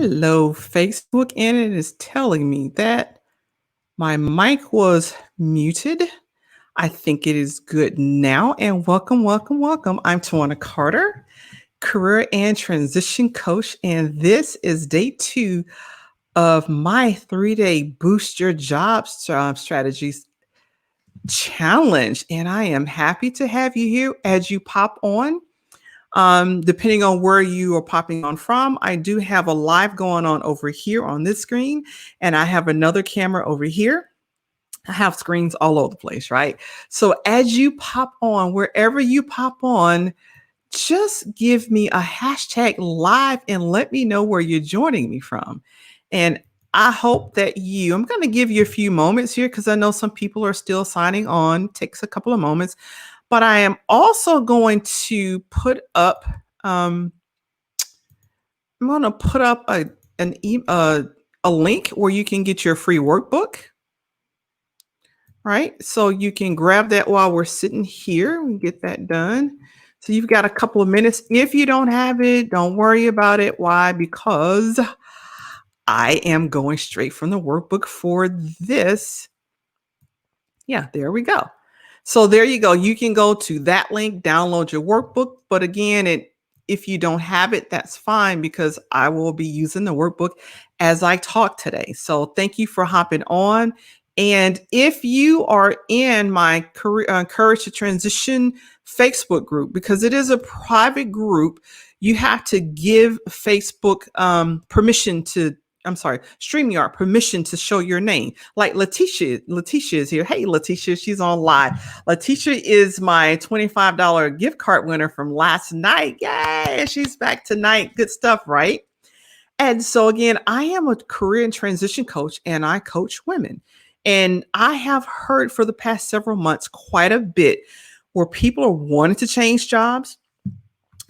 Hello, Facebook, and it is telling me that my mic was muted. I think it is good now. And welcome, welcome, welcome. I'm Twanna Carter, career and transition coach, and this is day 2 of my 3-day Boost Your Jobs Strategies challenge. And I am happy to have you here as you pop on. Depending on where you are popping on from, I do have a live going on over here on this screen, and I have another camera over here. I have screens all over the place, right? So as you pop on, wherever you pop on, just give me a hashtag live and let me know where you're joining me from. And I hope that I'm going to give you a few moments here because I know some people are still signing on. Takes a couple of moments. But I am also going to put up, I'm going to put up a link where you can get your free workbook, right? So you can grab that while we're sitting here and get that done. So you've got a couple of minutes. If you don't have it, don't worry about it. Why? Because I am going straight from the workbook for this. Yeah, there we go. So there you go. You can go to that link, download your workbook. But again, if you don't have it, that's fine because I will be using the workbook as I talk today. So thank you for hopping on. And if you are in my Courage to Transition Facebook group, because it is a private group, you have to give Facebook StreamYard permission to show your name. Like Letitia is here. Hey, Letitia, she's on live. Letitia is my $25 gift card winner from last night. Yay, she's back tonight. Good stuff, right? And so again, I am a career and transition coach and I coach women. And I have heard for the past several months quite a bit where people are wanting to change jobs.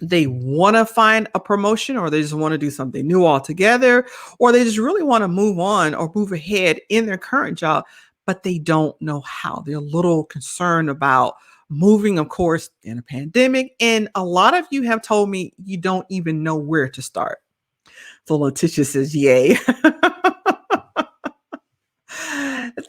They want to find a promotion or they just want to do something new altogether, or they just really want to move on or move ahead in their current job, but they don't know how. They're a little concerned about moving, of course, in a pandemic. And a lot of you have told me you don't even know where to start. So Letitia says, yay.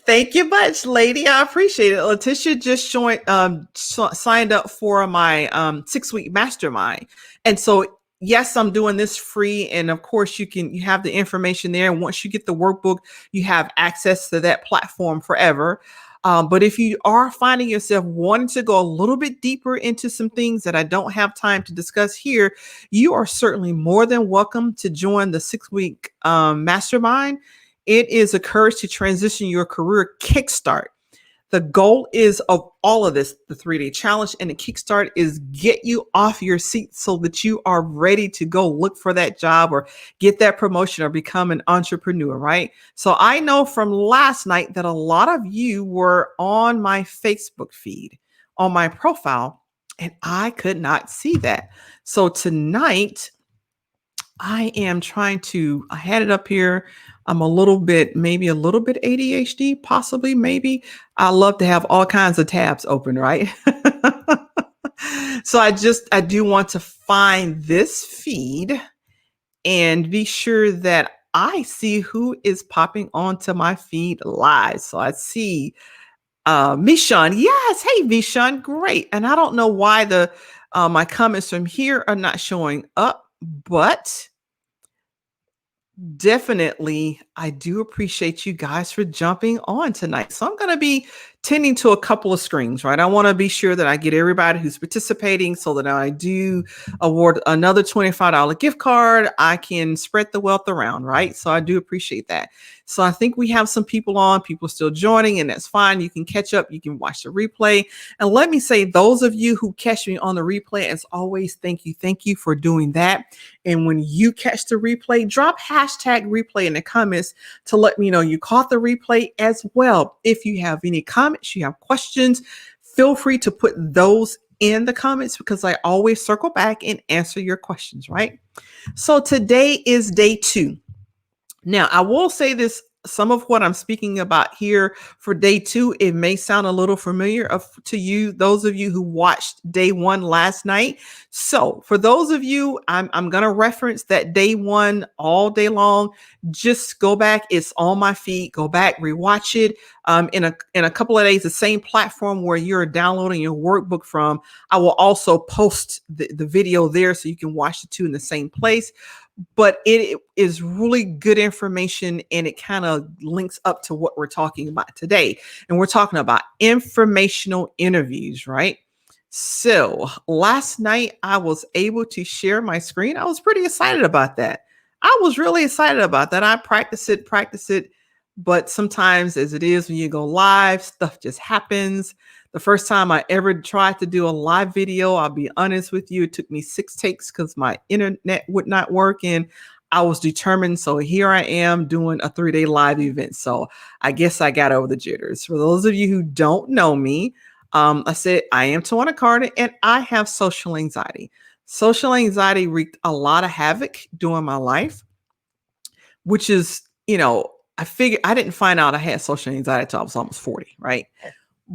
Thank you much, lady. I appreciate it. Letitia just signed up for my 6-week mastermind. And so, yes, I'm doing this free. And of course, you have the information there. And once you get the workbook, you have access to that platform forever. But if you are finding yourself wanting to go a little bit deeper into some things that I don't have time to discuss here, you are certainly more than welcome to join the 6-week mastermind. It is a Courage to Transition Your Career Kickstart. The goal is of all of this, the 3-day challenge and the kickstart is get you off your seat so that you are ready to go look for that job or get that promotion or become an entrepreneur, right? So I know from last night that a lot of you were on my Facebook feed, on my profile, and I could not see that. So tonight, I had it up here. I'm maybe a little bit ADHD, possibly, maybe. I love to have all kinds of tabs open, right? So I do want to find this feed and be sure that I see who is popping onto my feed live. So I see Mishan. Yes. Hey, Mishan. Great. And I don't know why my comments from here are not showing up, but definitely, I do appreciate you guys for jumping on tonight. So I'm going to be tending to a couple of screens, right? I want to be sure that I get everybody who's participating so that I do award another $25 gift card. I can spread the wealth around, right? So I do appreciate that. So I think we have some people on, people still joining, and that's fine. You can catch up. You can watch the replay. And let me say, those of you who catch me on the replay, as always, thank you. Thank you for doing that. And when you catch the replay, drop hashtag replay in the comments to let me know you caught the replay as well. If you have any comments, you have questions, feel free to put those in the comments because I always circle back and answer your questions, right? So today is day 2. Now, I will say this some of what I'm speaking about here for day 2, it may sound a little familiar to you, those of you who watched day 1 last night. So for those of you, I'm going to reference that day 1 all day long. Just go back. It's on my feed. Go back, rewatch it. In a couple of days, the same platform where you're downloading your workbook from, I will also post the video there so you can watch the two in the same place. But it is really good information, and it kind of links up to what we're talking about today. And we're talking about informational interviews, right? So last night I was able to share my screen. I was pretty excited about that. I was really excited about that. I practice it. But sometimes, as it is when you go live, stuff just happens. The first time I ever tried to do a live video, I'll be honest with you, it took me 6 takes because my internet would not work, and I was determined. So here I am doing a 3-day live event. So I guess I got over the jitters. For those of you who don't know me, I said I am Twanna Carter, and I have social anxiety. Social anxiety wreaked a lot of havoc during my life, which is, I figured I didn't find out I had social anxiety until I was almost 40, right?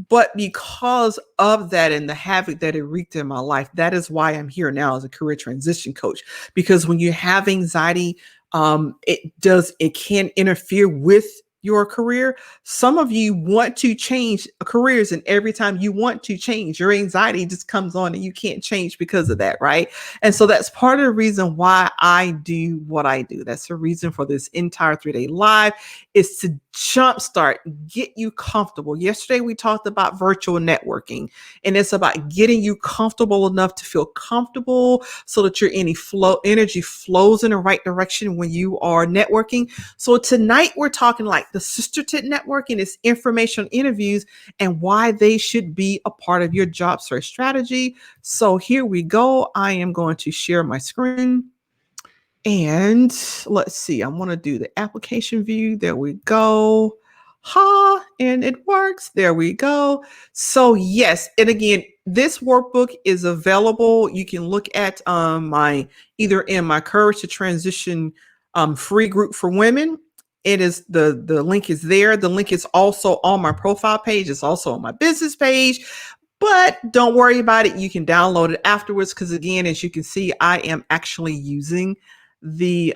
But because of that and the havoc that it wreaked in my life, that is why I'm here now as a career transition coach. Because when you have anxiety, it can interfere with your career. Some of you want to change careers, and every time you want to change, your anxiety just comes on and you can't change because of that, right? And so that's part of the reason why I do what I do. That's the reason for this entire 3-day live, is to jumpstart, get you comfortable. Yesterday we talked about virtual networking, and it's about getting you comfortable enough to feel comfortable so that your energy flows in the right direction when you are networking. So tonight we're talking like the sister to networking is informational interviews and why they should be a part of your job search strategy. So here we go. I am going to share my screen. And let's see, I want to do the application view. There we go. And it works. There we go. So yes, and again, this workbook is available. You can look at either in my Courage to Transition free group for women. It is the link is there. The link is also on my profile page. It's also on my business page. But don't worry about it. You can download it afterwards, because again, as you can see, I am actually using the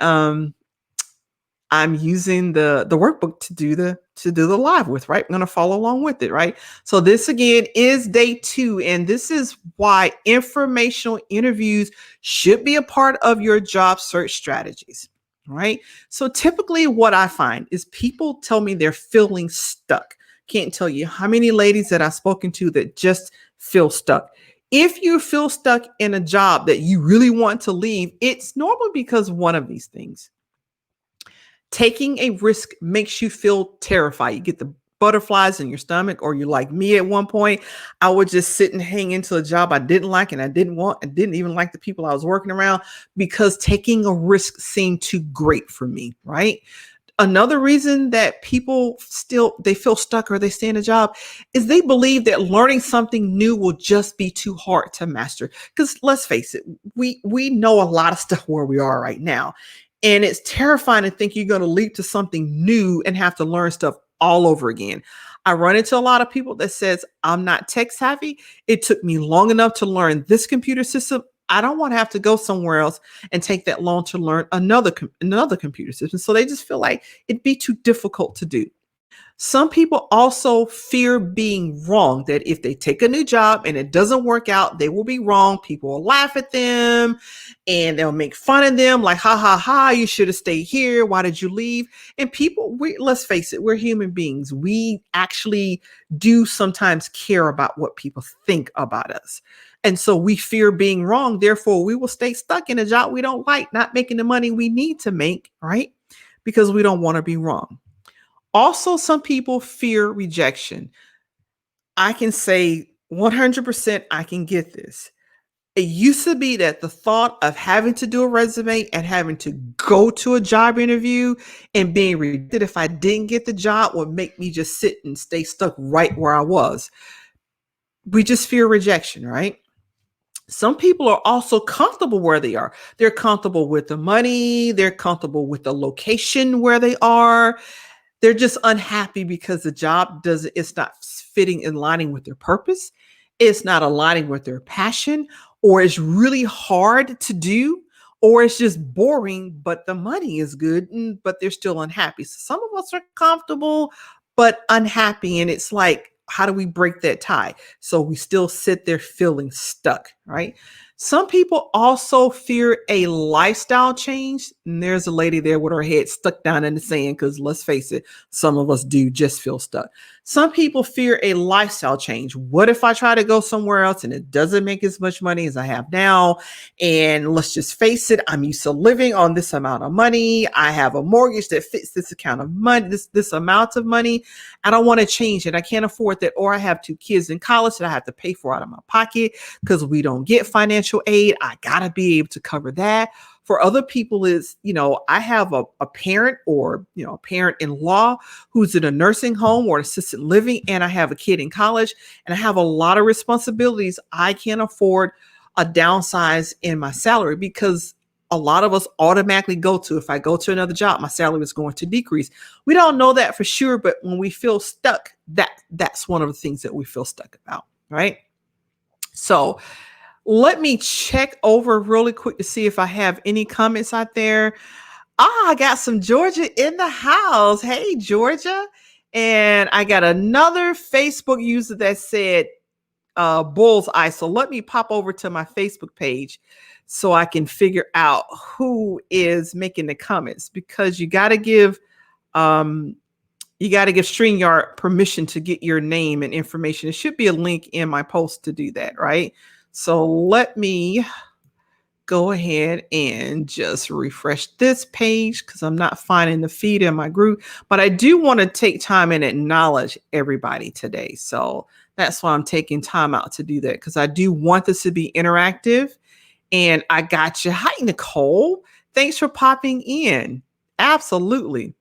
workbook to do the live with, right? I'm going to follow along with it, right? So this again is day 2, and this is why informational interviews should be a part of your job search strategies, right? So typically what I find is people tell me they're feeling stuck. Can't tell you how many ladies that I've spoken to that just feel stuck. If you feel stuck in a job that you really want to leave, it's normally because of one of these things. Taking a risk makes you feel terrified. You get the butterflies in your stomach, or you're like me at one point. I would just sit and hang into a job I didn't like and I didn't want. I didn't even like the people I was working around because taking a risk seemed too great for me, right? Another reason that people they feel stuck or they stay in a job is they believe that learning something new will just be too hard to master. Because let's face it, we know a lot of stuff where we are right now. And it's terrifying to think you're going to leap to something new and have to learn stuff all over again. I run into a lot of people that says, I'm not tech savvy. It took me long enough to learn this computer system. I don't want to have to go somewhere else and take that long to learn another computer system. So they just feel like it'd be too difficult to do. Some people also fear being wrong, that if they take a new job and it doesn't work out, they will be wrong. People will laugh at them and they'll make fun of them like, ha, ha, ha, you should have stayed here. Why did you leave? And people, let's face it, we're human beings. We actually do sometimes care about what people think about us. And so we fear being wrong. Therefore, we will stay stuck in a job we don't like, not making the money we need to make, right? Because we don't want to be wrong. Also, some people fear rejection. I can say 100% I can get this. It used to be that the thought of having to do a resume and having to go to a job interview and being rejected if I didn't get the job would make me just sit and stay stuck right where I was. We just fear rejection, right? Some people are also comfortable where they are. They're comfortable with the money. They're comfortable with the location where they are. They're just unhappy because the job it's not fitting in lining with their purpose. It's not aligning with their passion, or it's really hard to do, or it's just boring, but the money is good, but they're still unhappy. So some of us are comfortable, but unhappy. And it's like, how do we break that tie? So we still sit there feeling stuck, right? Some people also fear a lifestyle change. And there's a lady there with her head stuck down in the sand because let's face it, some of us do just feel stuck. Some people fear a lifestyle change. What if I try to go somewhere else and it doesn't make as much money as I have now? And let's just face it, I'm used to living on this amount of money. I have a mortgage that fits this account of money, this amount of money. I don't want to change it. I can't afford that. Or I have 2 kids in college that I have to pay for out of my pocket because we don't get financial aid. I got to be able to cover that. For other people is, I have a parent or, a parent-in-law who's in a nursing home or assisted living, and I have a kid in college, and I have a lot of responsibilities. I can't afford a downsize in my salary because a lot of us automatically go to, if I go to another job, my salary is going to decrease. We don't know that for sure, but when we feel stuck, that's one of the things that we feel stuck about, right? So let me check over really quick to see if I have any comments out there. I got some Georgia in the house. Hey, Georgia. And I got another Facebook user that said bullseye. So let me pop over to my Facebook page so I can figure out who is making the comments, because you got to give StreamYard permission to get your name and information. It should be a link in my post to do that, right? So let me go ahead and just refresh this page because I'm not finding the feed in my group, but I do want to take time and acknowledge everybody today. So that's why I'm taking time out to do that, because I do want this to be interactive. And I got you. Hi, Nicole. Thanks for popping in. Absolutely.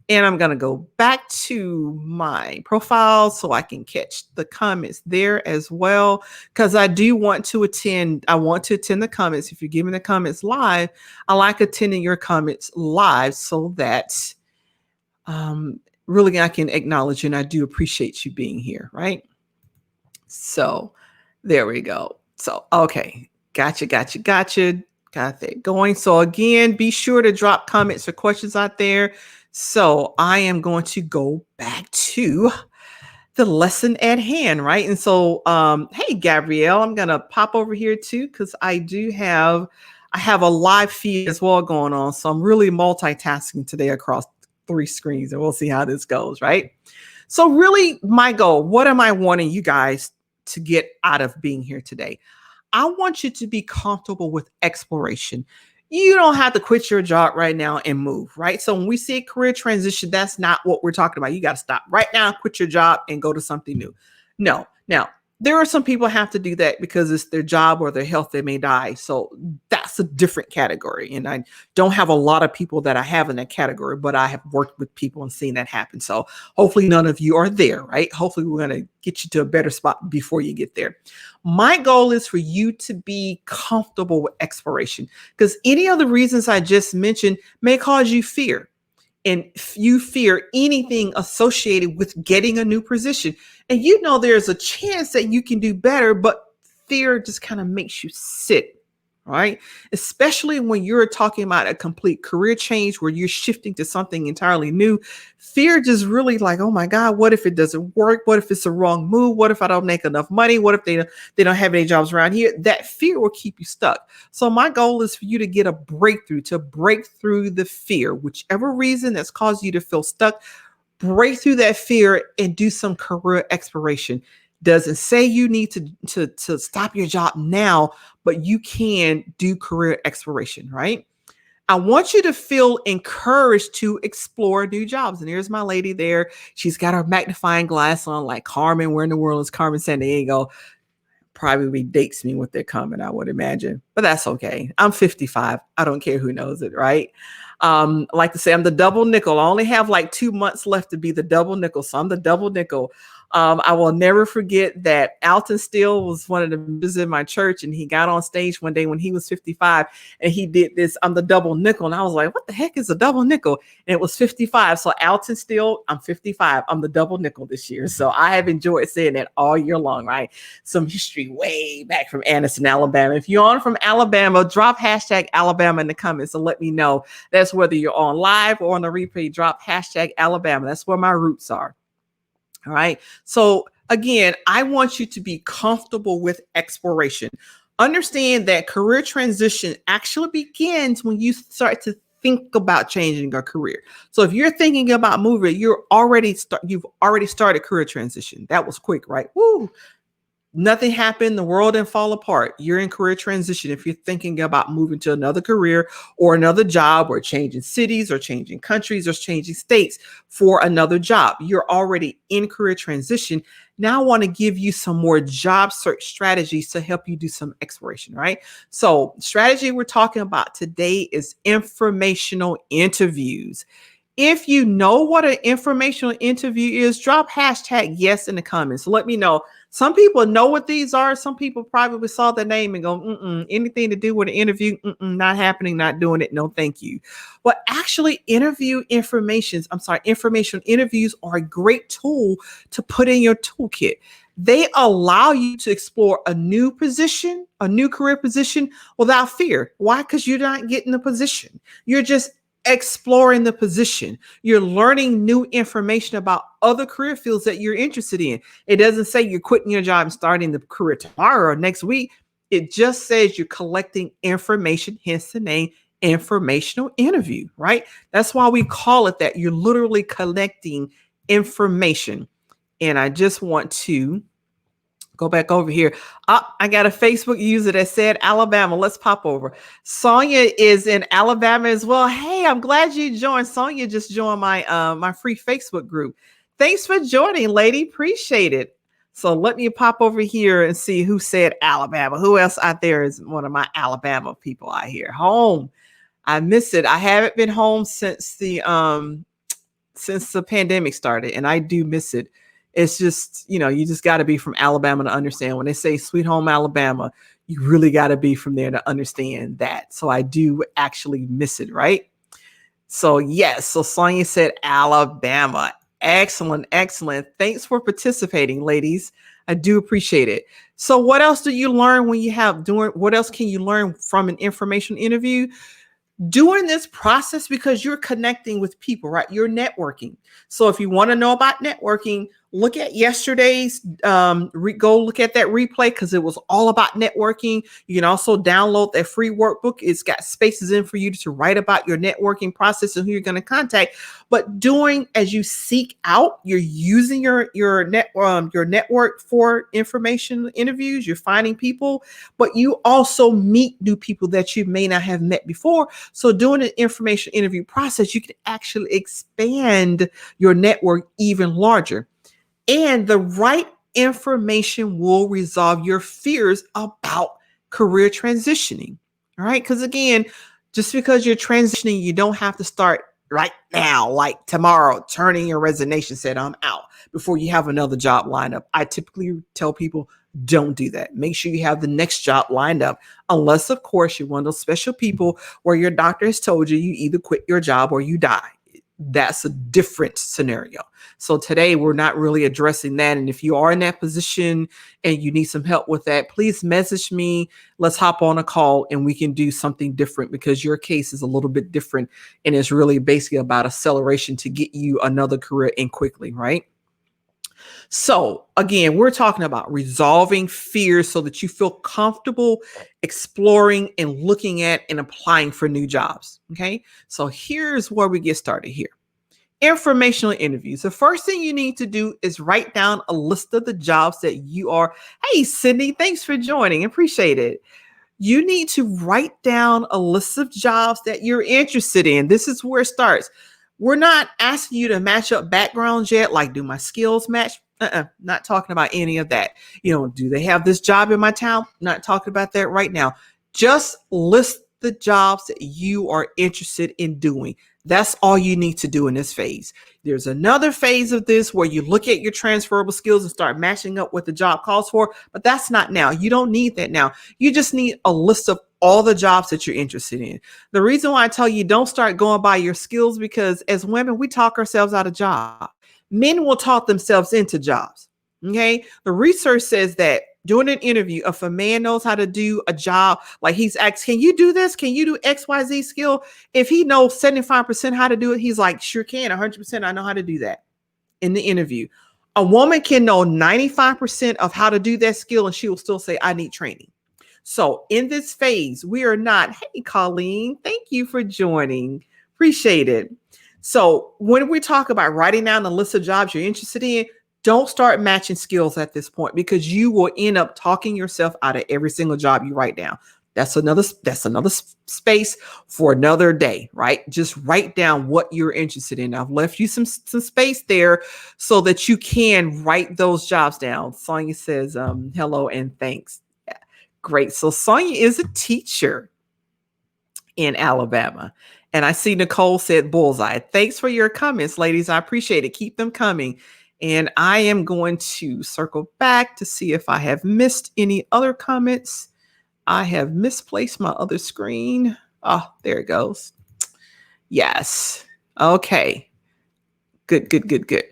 And I'm going to go back to my profile so I can catch the comments there as well, because I do want to attend. I want to attend the comments. If you're giving the comments live, I like attending your comments live so that really I can acknowledge you, and I do appreciate you being here, right? So there we go. So, okay. Gotcha. Got that going. So again, be sure to drop comments or questions out there. So I am going to go back to the lesson at hand, right? And so, hey, Gabrielle, I'm going to pop over here too, because I have a live feed as well going on. So I'm really multitasking today across 3 screens, and we'll see how this goes, right? So really my goal, what am I wanting you guys to get out of being here today? I want you to be comfortable with exploration. You don't have to quit your job right now and move, right? So when we see a career transition, that's not what we're talking about. You got to stop right now, quit your job, and go to something new. No. Now, there are some people have to do that because it's their job or their health, they may die. So that's a different category. And I don't have a lot of people that I have in that category, but I have worked with people and seen that happen. So hopefully none of you are there, right? Hopefully we're going to get you to a better spot before you get there. My goal is for you to be comfortable with exploration, because any of the reasons I just mentioned may cause you fear. And you fear anything associated with getting a new position. And there's a chance that you can do better, but fear just kind of makes you sit, right? Especially when you're talking about a complete career change where you're shifting to something entirely new. Fear just really like, oh my God, what if it doesn't work? What if it's the wrong move? What if I don't make enough money? What if they don't have any jobs around here? That fear will keep you stuck. So my goal is for you to get a breakthrough, to break through the fear, whichever reason that's caused you to feel stuck. Break through that fear and do some career exploration. Doesn't say you need to stop your job now, but you can do career exploration, right? I want you to feel encouraged to explore new jobs. And here's my lady there. She's got her magnifying glass on, like, Carmen. Where in the world is Carmen Sandiego? Probably dates me with their comment, I would imagine, but that's okay. I'm 55. I don't care who knows it, right? I like to say I'm the double nickel. I only have like 2 months left to be the double nickel. So I'm the double nickel. I will never forget that Alton Steele was one of the members in my church, and he got on stage one day when he was 55, and he did this, I'm the double nickel. And I was like, what the heck is a double nickel? And it was 55. So Alton Steele, I'm 55. I'm the double nickel this year. So I have enjoyed saying that all year long, right? Some history way back from Anniston, Alabama. If you're on from Alabama, drop hashtag Alabama in the comments and let me know. That's whether you're on live or on the replay, drop hashtag Alabama. That's where my roots are. All right. So again, I want you to be comfortable with exploration. Understand that career transition actually begins when you start to think about changing your career. So if you're thinking about moving, you've already started career transition. That was quick, right? Woo. Nothing happened. The world didn't fall apart. You're in career transition. If you're thinking about moving to another career or another job or changing cities or changing countries or changing states for another job, you're already in career transition. Now I want to give you some more job search strategies to help you do some exploration, right? So strategy we're talking about today is informational interviews. If you know what an informational interview is, drop hashtag yes in the comments. Let me know. Some people know what these are. Some people probably saw the name and go, anything to do with an interview, not happening, not doing it. No, thank you. But actually informational interviews are a great tool to put in your toolkit. They allow you to explore a new position, a new career position without fear. Why? Because you're not getting the position. You're just exploring the position. You're learning new information about other career fields that you're interested in. It doesn't say you're quitting your job and starting the career tomorrow or next week. It just says you're collecting information, hence the name informational interview, right? That's why we call it that. You're literally collecting information. And I just want to go back over here. I got a Facebook user that said Alabama. Let's pop over. Sonia is in Alabama as well. Hey, I'm glad you joined. Sonia just joined my my free Facebook group. Thanks for joining, lady. Appreciate it. So let me pop over here and see who said Alabama. Who else out there is one of my Alabama people out here? Home. I miss it. I haven't been home since the pandemic started, and I do miss it. It's just, you just got to be from Alabama to understand. When they say sweet home Alabama, you really got to be from there to understand that. So I do actually miss it, right? So yes, so Sonia said Alabama. Excellent, excellent. Thanks for participating, ladies. I do appreciate it. So what else do you learn what else can you learn from an information interview? During this process, because you're connecting with people, right? You're networking. So if you want to know about networking, look at yesterday's, go look at that replay because it was all about networking. You can also download that free workbook. It's got spaces in for you to write about your networking process and who you're going to contact. But as you seek out, you're using your network for information interviews, you're finding people, but you also meet new people that you may not have met before. So doing an information interview process, you can actually expand your network even larger. And the right information will resolve your fears about career transitioning. All right. Because again, just because you're transitioning, you don't have to start right now, like tomorrow, turning your resignation, said I'm out before you have another job lined up. I typically tell people, don't do that. Make sure you have the next job lined up, unless, of course, you're one of those special people where your doctor has told you either quit your job or you die. That's a different scenario. So today we're not really addressing that. And if you are in that position and you need some help with that, please message me. Let's hop on a call and we can do something different, because your case is a little bit different. And it's really basically about acceleration to get you another career in quickly, right? So again, we're talking about resolving fears so that you feel comfortable exploring and looking at and applying for new jobs. Okay. So here's where we get started here. Informational interviews. The first thing you need to do is write down a list of the jobs that you are. Hey, Sydney, thanks for joining. Appreciate it. You need to write down a list of jobs that you're interested in. This is where it starts. We're not asking you to match up backgrounds yet, like do my skills match? Not talking about any of that. Do they have this job in my town? Not talking about that right now. Just list the jobs that you are interested in doing. That's all you need to do in this phase. There's another phase of this where you look at your transferable skills and start matching up what the job calls for, but that's not now. You don't need that now. You just need a list of all the jobs that you're interested in. The reason why I tell you don't start going by your skills, because as women, we talk ourselves out of jobs. Men will talk themselves into jobs. Okay. The research says that during an interview, if a man knows how to do a job, like he's asked, can you do this? Can you do XYZ skill? If he knows 75% how to do it, he's like, sure can. 100% I know how to do that in the interview. A woman can know 95% of how to do that skill and she will still say, I need training. So in this phase, we are not, hey, Colleen, thank you for joining. Appreciate it. So when we talk about writing down the list of jobs you're interested in, don't start matching skills at this point, because you will end up talking yourself out of every single job you write down. That's another space for another day, right? Just write down what you're interested in. I've left you some space there so that you can write those jobs down. Sonia says, hello and thanks. Yeah, great. So Sonia is a teacher in Alabama. And I see Nicole said bullseye. Thanks for your comments, ladies. I appreciate it. Keep them coming. And I am going to circle back to see if I have missed any other comments. I have misplaced my other screen. Oh, there it goes. Yes. Okay. Good.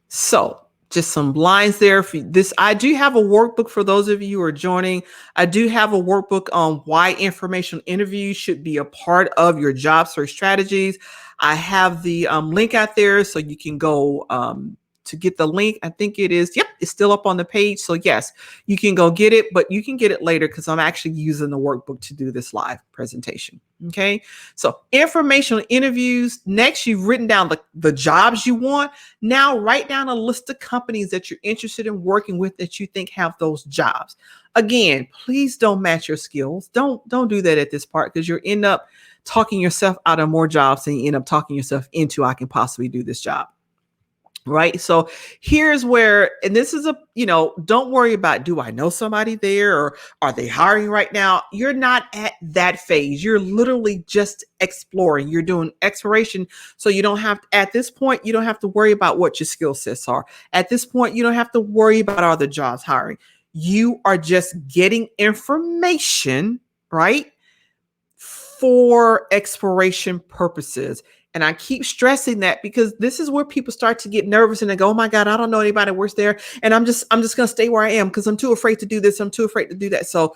So just some lines there for this. I do have a workbook for those of you who are joining. I do have a workbook on why informational interviews should be a part of your job search strategies. I have the link out there so you can go to get the link. I think it is. Yep, it's still up on the page. So yes, you can go get it, but you can get it later because I'm actually using the workbook to do this live presentation. Okay. So informational interviews. Next, you've written down the jobs you want. Now write down a list of companies that you're interested in working with that you think have those jobs. Again, please don't match your skills. Don't do that at this part, because you'll end up talking yourself out of more jobs and you end up talking yourself into, I can possibly do this job. Right. So here's where, and this is don't worry about, do I know somebody there or are they hiring right now? You're not at that phase. You're literally just exploring. You're doing exploration. So you don't have, at this point, you don't have to worry about what your skill sets are. At this point, you don't have to worry about other jobs hiring. You are just getting information, right, for exploration purposes. And I keep stressing that because this is where people start to get nervous and they go, oh my God, I don't know anybody that works there. And I'm just going to stay where I am because I'm too afraid to do this. I'm too afraid to do that. So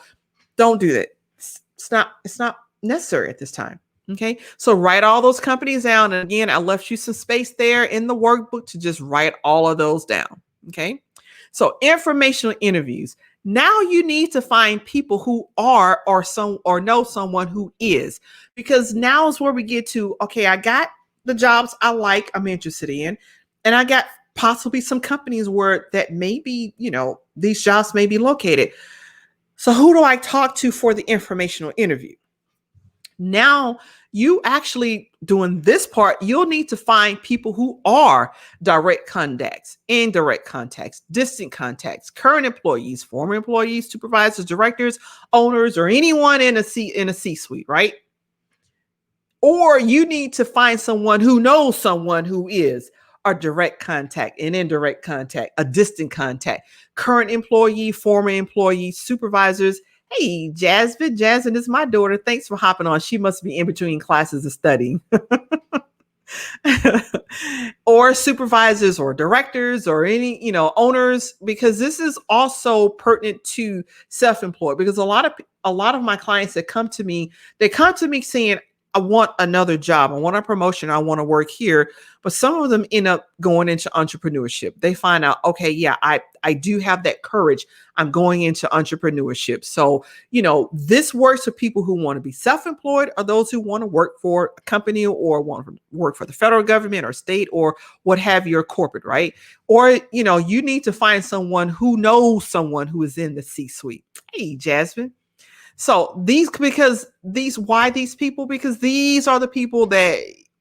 don't do that. It's not necessary at this time. Okay. So write all those companies down. And again, I left you some space there in the workbook to just write all of those down. Okay. So informational interviews. Now you need to find people who are or know someone who is, because now is where we get to, okay, I got the jobs I like, I'm interested in, and I got possibly some companies where that maybe, these jobs may be located. So who do I talk to for the informational interview? Now you actually doing this part, you'll need to find people who are direct contacts, indirect contacts, distant contacts, current employees, former employees, supervisors, directors, owners, or anyone in a C-suite, right? Or you need to find someone who knows someone who is a direct contact, an indirect contact, a distant contact, current employee, former employee, supervisors. Hey, Jasmine is my daughter. Thanks for hopping on. She must be in between classes of studying. Or supervisors or directors or any, owners, because this is also pertinent to self-employed, because a lot of my clients that come to me, saying, I want another job. I want a promotion. I want to work here. But some of them end up going into entrepreneurship. They find out, okay, yeah, I do have that courage. I'm going into entrepreneurship. So, this works for people who want to be self-employed or those who want to work for a company or want to work for the federal government or state or what have you, or corporate, right? Or, you need to find someone who knows someone who is in the C-suite. Hey, Jasmine. So why these people? Because these are the people that,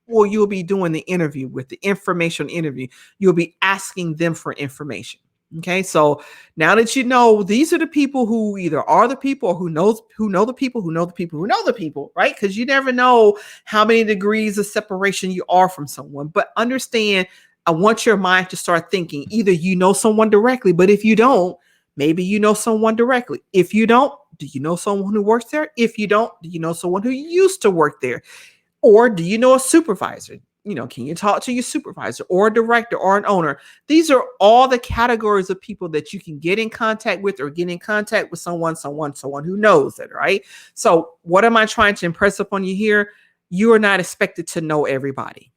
you'll be doing the interview with, the information interview. You'll be asking them for information. Okay, so now that you know, these are the people who either are the people or who know the people who know the people who know the people, right? Because you never know how many degrees of separation you are from someone. But understand, I want your mind to start thinking either you know someone directly, but if you don't, maybe you know someone directly. If you don't, do you know someone who works there? If you don't, do you know someone who used to work there? Or do you know a supervisor? Can you talk to your supervisor or a director or an owner? These are all the categories of people that you can get in contact with or get in contact with someone who knows it, right? So what am I trying to impress upon you here? You are not expected to know everybody.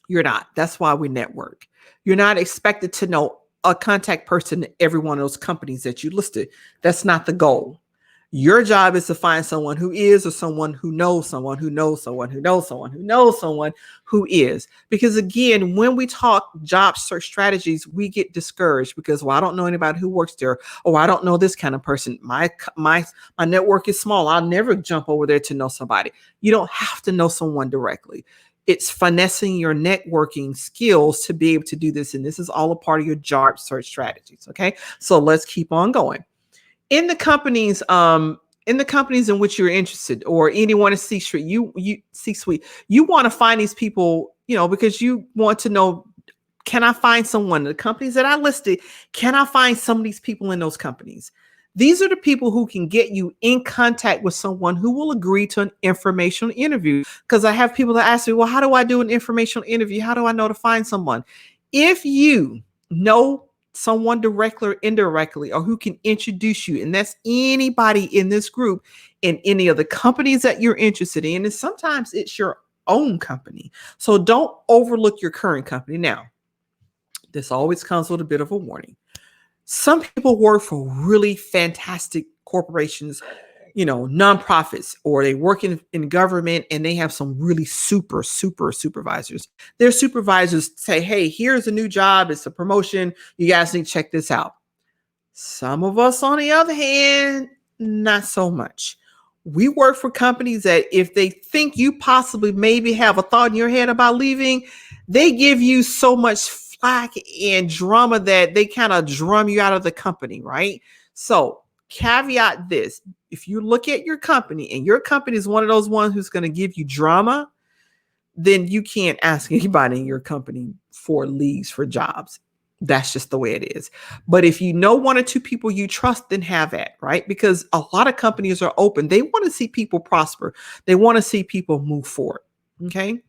You're not. That's why we network. You're not expected to know a contact person in every one of those companies that you listed. That's not the goal. Your job is to find someone who is, or someone who knows someone who knows someone who knows someone who knows someone who is. Because again, when we talk job search strategies, we get discouraged because, well, I don't know anybody who works there, or I don't know this kind of person. My network is small. I'll never jump over there to know somebody. You don't have to know someone directly. It's finessing your networking skills to be able to do this. And this is all a part of your job search strategies. Okay. So let's keep on going. In the companies in which you're interested, or anyone in C-suite, you want to find these people, because you want to know, can I find someone, the companies that I listed, can I find some of these people in those companies? These are the people who can get you in contact with someone who will agree to an informational interview. Because I have people that ask me, well, how do I do an informational interview? How do I know to find someone? If you know someone directly or indirectly, or who can introduce you, and that's anybody in this group in any of the companies that you're interested in, and sometimes it's your own company. So don't overlook your current company. Now, this always comes with a bit of a warning. Some people work for really fantastic corporations, nonprofits, or they work in government, and they have some really super supervisors. Their supervisors say, hey, here's a new job. It's a promotion. You guys need to check this out. Some of us, on the other hand, not so much. We work for companies that if they think you possibly maybe have a thought in your head about leaving, they give you so much flack and drama that they kind of drum you out of the company, right? So caveat this: if you look at your company and your company is one of those ones who's going to give you drama, then you can't ask anybody in your company for leaves for jobs. That's just the way it is. But if you know one or two people you trust, then have that, right? Because a lot of companies are open. They want to see people prosper. They want to see people move forward. Okay.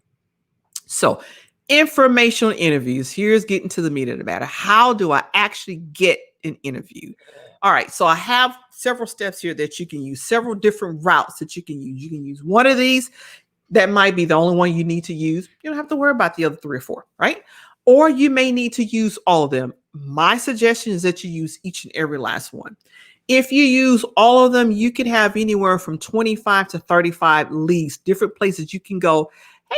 So informational interviews. Here's getting to the meat of the matter. How do I actually get an interview? All right. So I have several steps here that you can use, several different routes that you can use. You can use one of these. That might be the only one you need to use. You don't have to worry about the other 3 or 4, right? Or you may need to use all of them. My suggestion is that you use each and every last one. If you use all of them, you can have anywhere from 25 to 35 leads, different places you can go.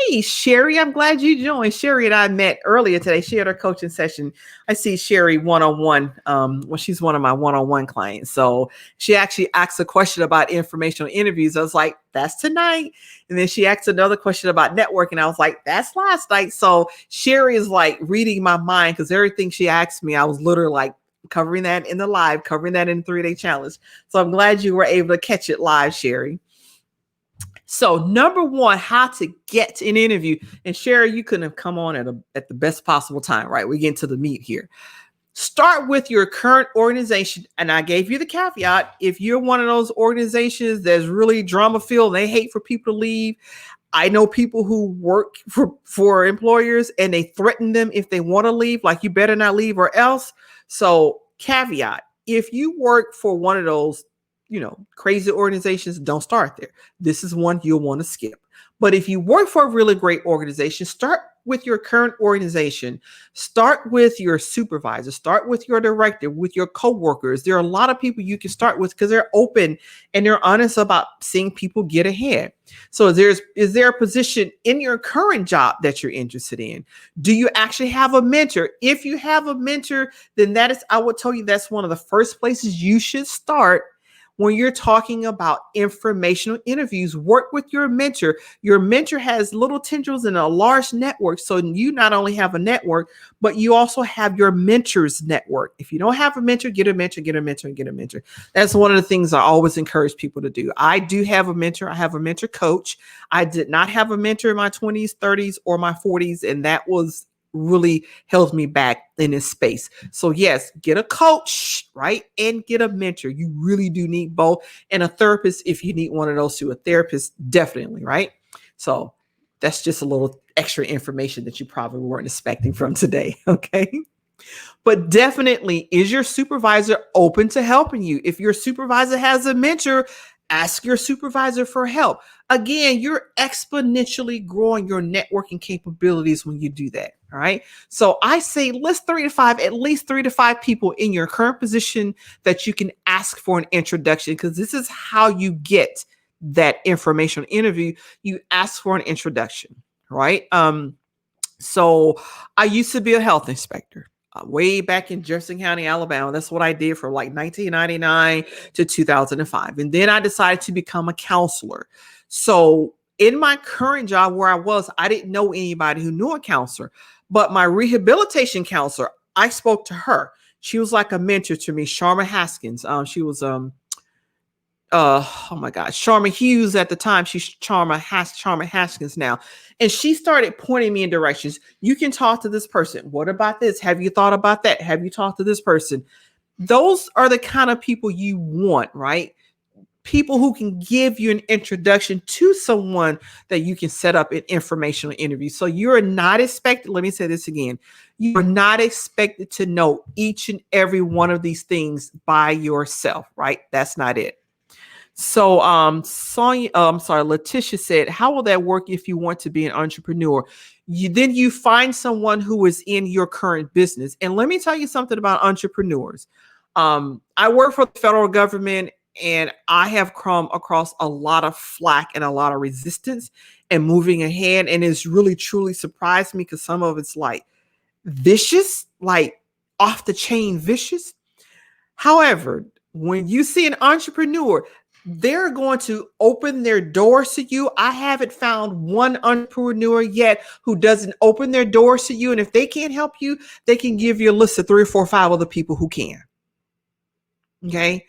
Hey, Sherry, I'm glad you joined. Sherry and I met earlier today. She had her coaching session. I see Sherry one-on-one. She's one of my one-on-one clients. So she actually asked a question about informational interviews. I was like, that's tonight. And then she asked another question about networking. I was like, that's last night. So Sherry is like reading my mind, because everything she asked me, I was literally like covering that in the live, covering that in the 3-day challenge. So I'm glad you were able to catch it live, Sherry. So number one, how to get an interview. And Sherry, you couldn't have come on at the best possible time, right? We get into the meat here. Start with your current organization. And I gave you the caveat. If you're one of those organizations that's really drama filled, they hate for people to leave. I know people who work for employers and they threaten them if they want to leave, like you better not leave or else. So caveat, if you work for one of those crazy organizations, don't start there. This is one you'll want to skip. But if you work for a really great organization, start with your current organization. Start with your supervisor. Start with your director, with your coworkers. There are a lot of people you can start with because they're open and they're honest about seeing people get ahead. So is there a position in your current job that you're interested in? Do you actually have a mentor? If you have a mentor, then I would tell you that's one of the first places you should start. When you're talking about informational interviews, work with your mentor. Your mentor has little tendrils and a large network. So you not only have a network, but you also have your mentor's network. If you don't have a mentor, get a mentor, get a mentor, and get a mentor. That's one of the things I always encourage people to do. I do have a mentor. I have a mentor coach. I did not have a mentor in my 20s, 30s, or my 40s, and that was really held me back in this space. So yes, get a coach, right? And get a mentor. You really do need both. And a therapist, if you need one of those two, a therapist, definitely, right? So that's just a little extra information that you probably weren't expecting from today. Okay. But definitely, is your supervisor open to helping you? If your supervisor has a mentor, ask your supervisor for help. Again, you're exponentially growing your networking capabilities when you do that. All right. So I say list at least 3 to 5 people in your current position that you can ask for an introduction, because this is how you get that informational interview. You ask for an introduction, right? So I used to be a health inspector. Way back in Jefferson County, Alabama. That's what I did from like 1999 to 2005. And then I decided to become a counselor. So in my current job where I didn't know anybody who knew a counselor, but my rehabilitation counselor, I spoke to her. She was like a mentor to me, Sharma Haskins. She was oh my God, Sharma Hughes at the time. She's Sharma Haskins now. And she started pointing me in directions. You can talk to this person. What about this? Have you thought about that? Have you talked to this person? Those are the kind of people you want, right? People who can give you an introduction to someone that you can set up an informational interview. So you're not expected, let me say this again, you are not expected to know each and every one of these things by yourself, right? That's not it. So, Letitia said, how will that work if you want to be an entrepreneur? You find someone who is in your current business. And let me tell you something about entrepreneurs. I work for the federal government, and I have come across a lot of flack and a lot of resistance and moving ahead. And it's really, truly surprised me, because some of it's like vicious, like off the chain vicious. However, when you see an entrepreneur, they're going to open their doors to you. I haven't found one entrepreneur yet who doesn't open their doors to you. And if they can't help you, they can give you a list of 3 or 4 or 5 other people who can. Okay.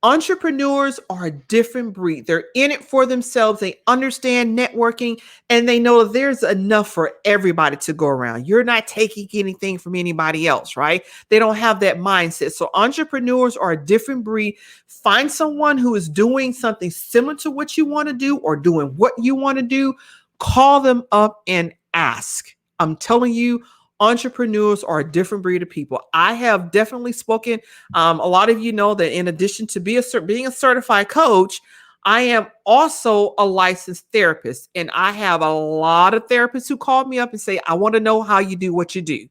Entrepreneurs are a different breed. They're in it for themselves. They understand networking, and they know there's enough for everybody to go around. You're not taking anything from anybody else, right? They don't have that mindset. So entrepreneurs are a different breed. Find someone who is doing something similar to what you want to do or doing what you want to do. Call them up and ask. I'm telling you, entrepreneurs are a different breed of people. I have definitely spoken. A lot of you know that in addition to being a certified coach, I am also a licensed therapist. And I have a lot of therapists who call me up and say, I want to know how you do what you do.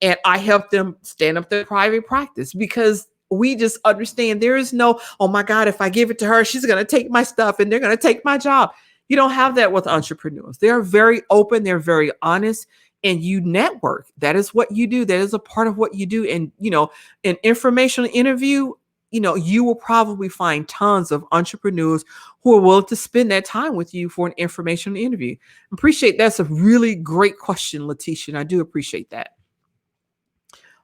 And I help them stand up their private practice, because we just understand there is no, oh my God, if I give it to her, she's going to take my stuff and they're going to take my job. You don't have that with entrepreneurs. They're very open. They're very honest. And you network. That is what you do. That is a part of what you do. And, an informational interview, you will probably find tons of entrepreneurs who are willing to spend that time with you for an informational interview. Appreciate that's a really great question, Letitia. And I do appreciate that.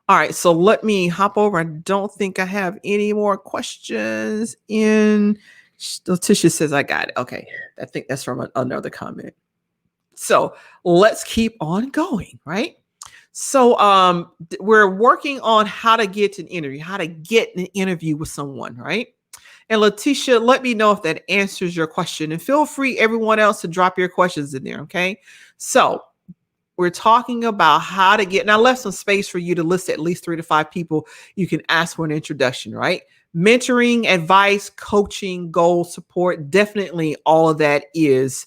All right. So let me hop over. I don't think I have any more questions in. Letitia says, I got it. Okay. I think that's from another comment. So let's keep on going, right? So we're working on how to get an interview with someone, right? And Letitia, let me know if that answers your question. And feel free, everyone else, to drop your questions in there, okay? So we're talking about how to get, and I left some space for you to list at least 3 to 5 people you can ask for an introduction, right? Mentoring, advice, coaching, goal support, definitely all of that is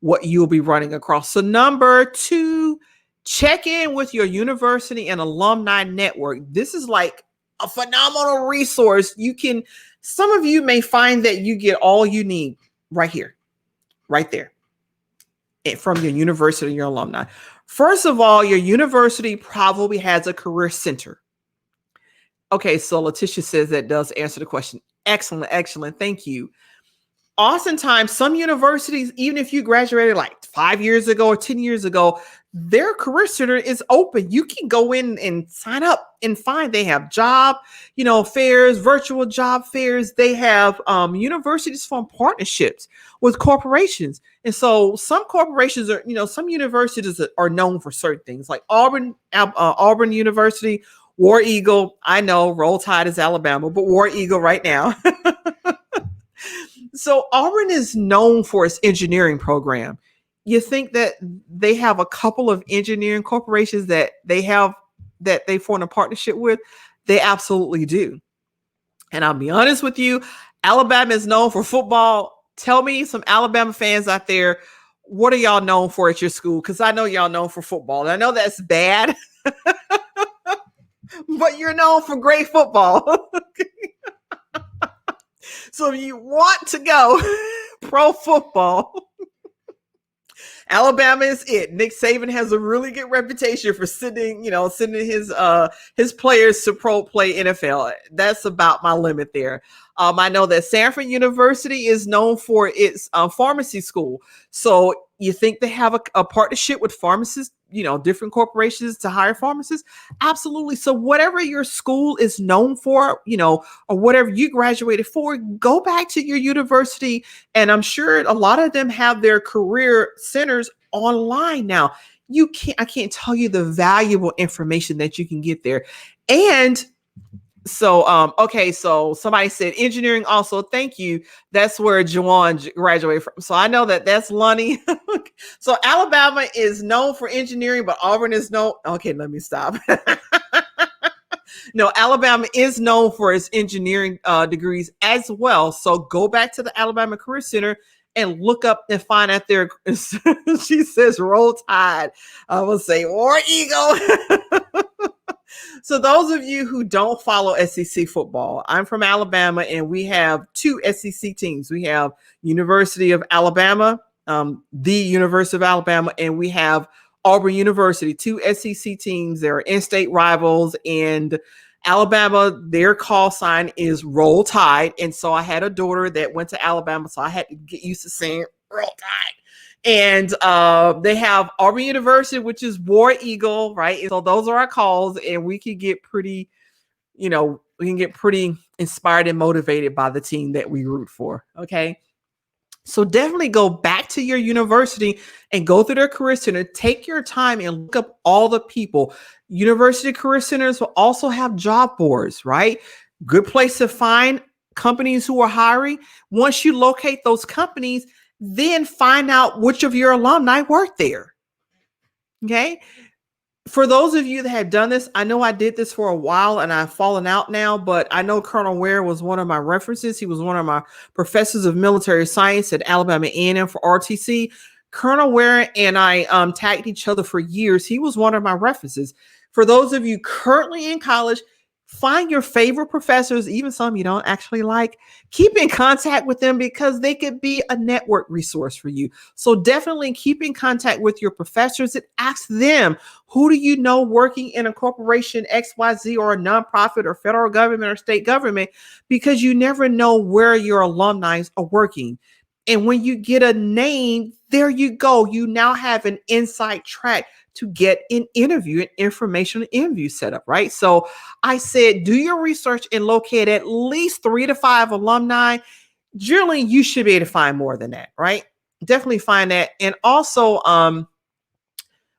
what you'll be running across. So number 2, check in with your university and alumni network. This is like a phenomenal resource. Some of you may find that you get all you need right here, right there, from your university and your alumni. First of all, your university probably has a career center. Okay, so Letitia says that does answer the question. Excellent, excellent. Thank you. Oftentimes, some universities, even if you graduated like 5 years ago or 10 years ago, their career center is open. You can go in and sign up and find they have job, fairs, virtual job fairs. They have universities form partnerships with corporations. And so some corporations are, some universities are known for certain things like Auburn University, War Eagle. I know Roll Tide is Alabama, but War Eagle right now. So Auburn is known for its engineering program. You think that they have a couple of engineering corporations that they form a partnership with? They absolutely do. And I'll be honest with you, Alabama is known for football. Tell me, some Alabama fans out there, what are y'all known for at your school? Because I know y'all known for football. And I know that's bad, but you're known for great football. So if you want to go pro football, Alabama is it. Nick Saban has a really good reputation for sending his players to pro play NFL. That's about my limit there. I know that Sanford University is known for its pharmacy school. So you think they have a partnership with pharmacists, different corporations to hire pharmacists? Absolutely. So whatever your school is known for, or whatever you graduated for, go back to your university. And I'm sure a lot of them have their career centers online now. I can't tell you the valuable information that you can get there. And so, so somebody said engineering also. Thank you. That's where Juwan graduated from. So I know that's Lonnie. So Alabama is known for engineering, but Auburn is known. Okay, let me stop. No, Alabama is known for its engineering degrees as well. So go back to the Alabama Career Center and look up and find out there. She says, Roll Tide. I will say, War Eagle. So those of you who don't follow SEC football, I'm from Alabama, and we have two SEC teams. We have University of Alabama, the University of Alabama, and we have Auburn University, two SEC teams. They're in-state rivals, and Alabama, their call sign is Roll Tide. And so I had a daughter that went to Alabama, so I had to get used to saying Roll Tide. And they have Auburn University, which is War Eagle, right? And so those are our calls, and we can get pretty, inspired and motivated by the team that we root for. Okay. So definitely go back to your university and go through their career center. Take your time and look up all the people. University career centers will also have job boards, right? Good place to find companies who are hiring. Once you locate those companies, then find out which of your alumni work there. Okay. For those of you that have done this, I know I did this for a while and I've fallen out now, but I know Colonel Ware was one of my references. He was one of my professors of military science at Alabama A&M for RTC. Colonel Ware and I tagged each other for years. He was one of my references. For those of you currently in college, find your favorite professors, even some you don't actually like. Keep in contact with them because they could be a network resource for you. So definitely keep in contact with your professors and ask them, who do you know working in a corporation XYZ or a nonprofit or federal government or state government? Because you never know where your alumni are working. And when you get a name, there you go. You now have an inside track to get an informational interview set up, right? So I said, do your research and locate at least 3 to 5 alumni. Generally, you should be able to find more than that, right? Definitely find that. And also,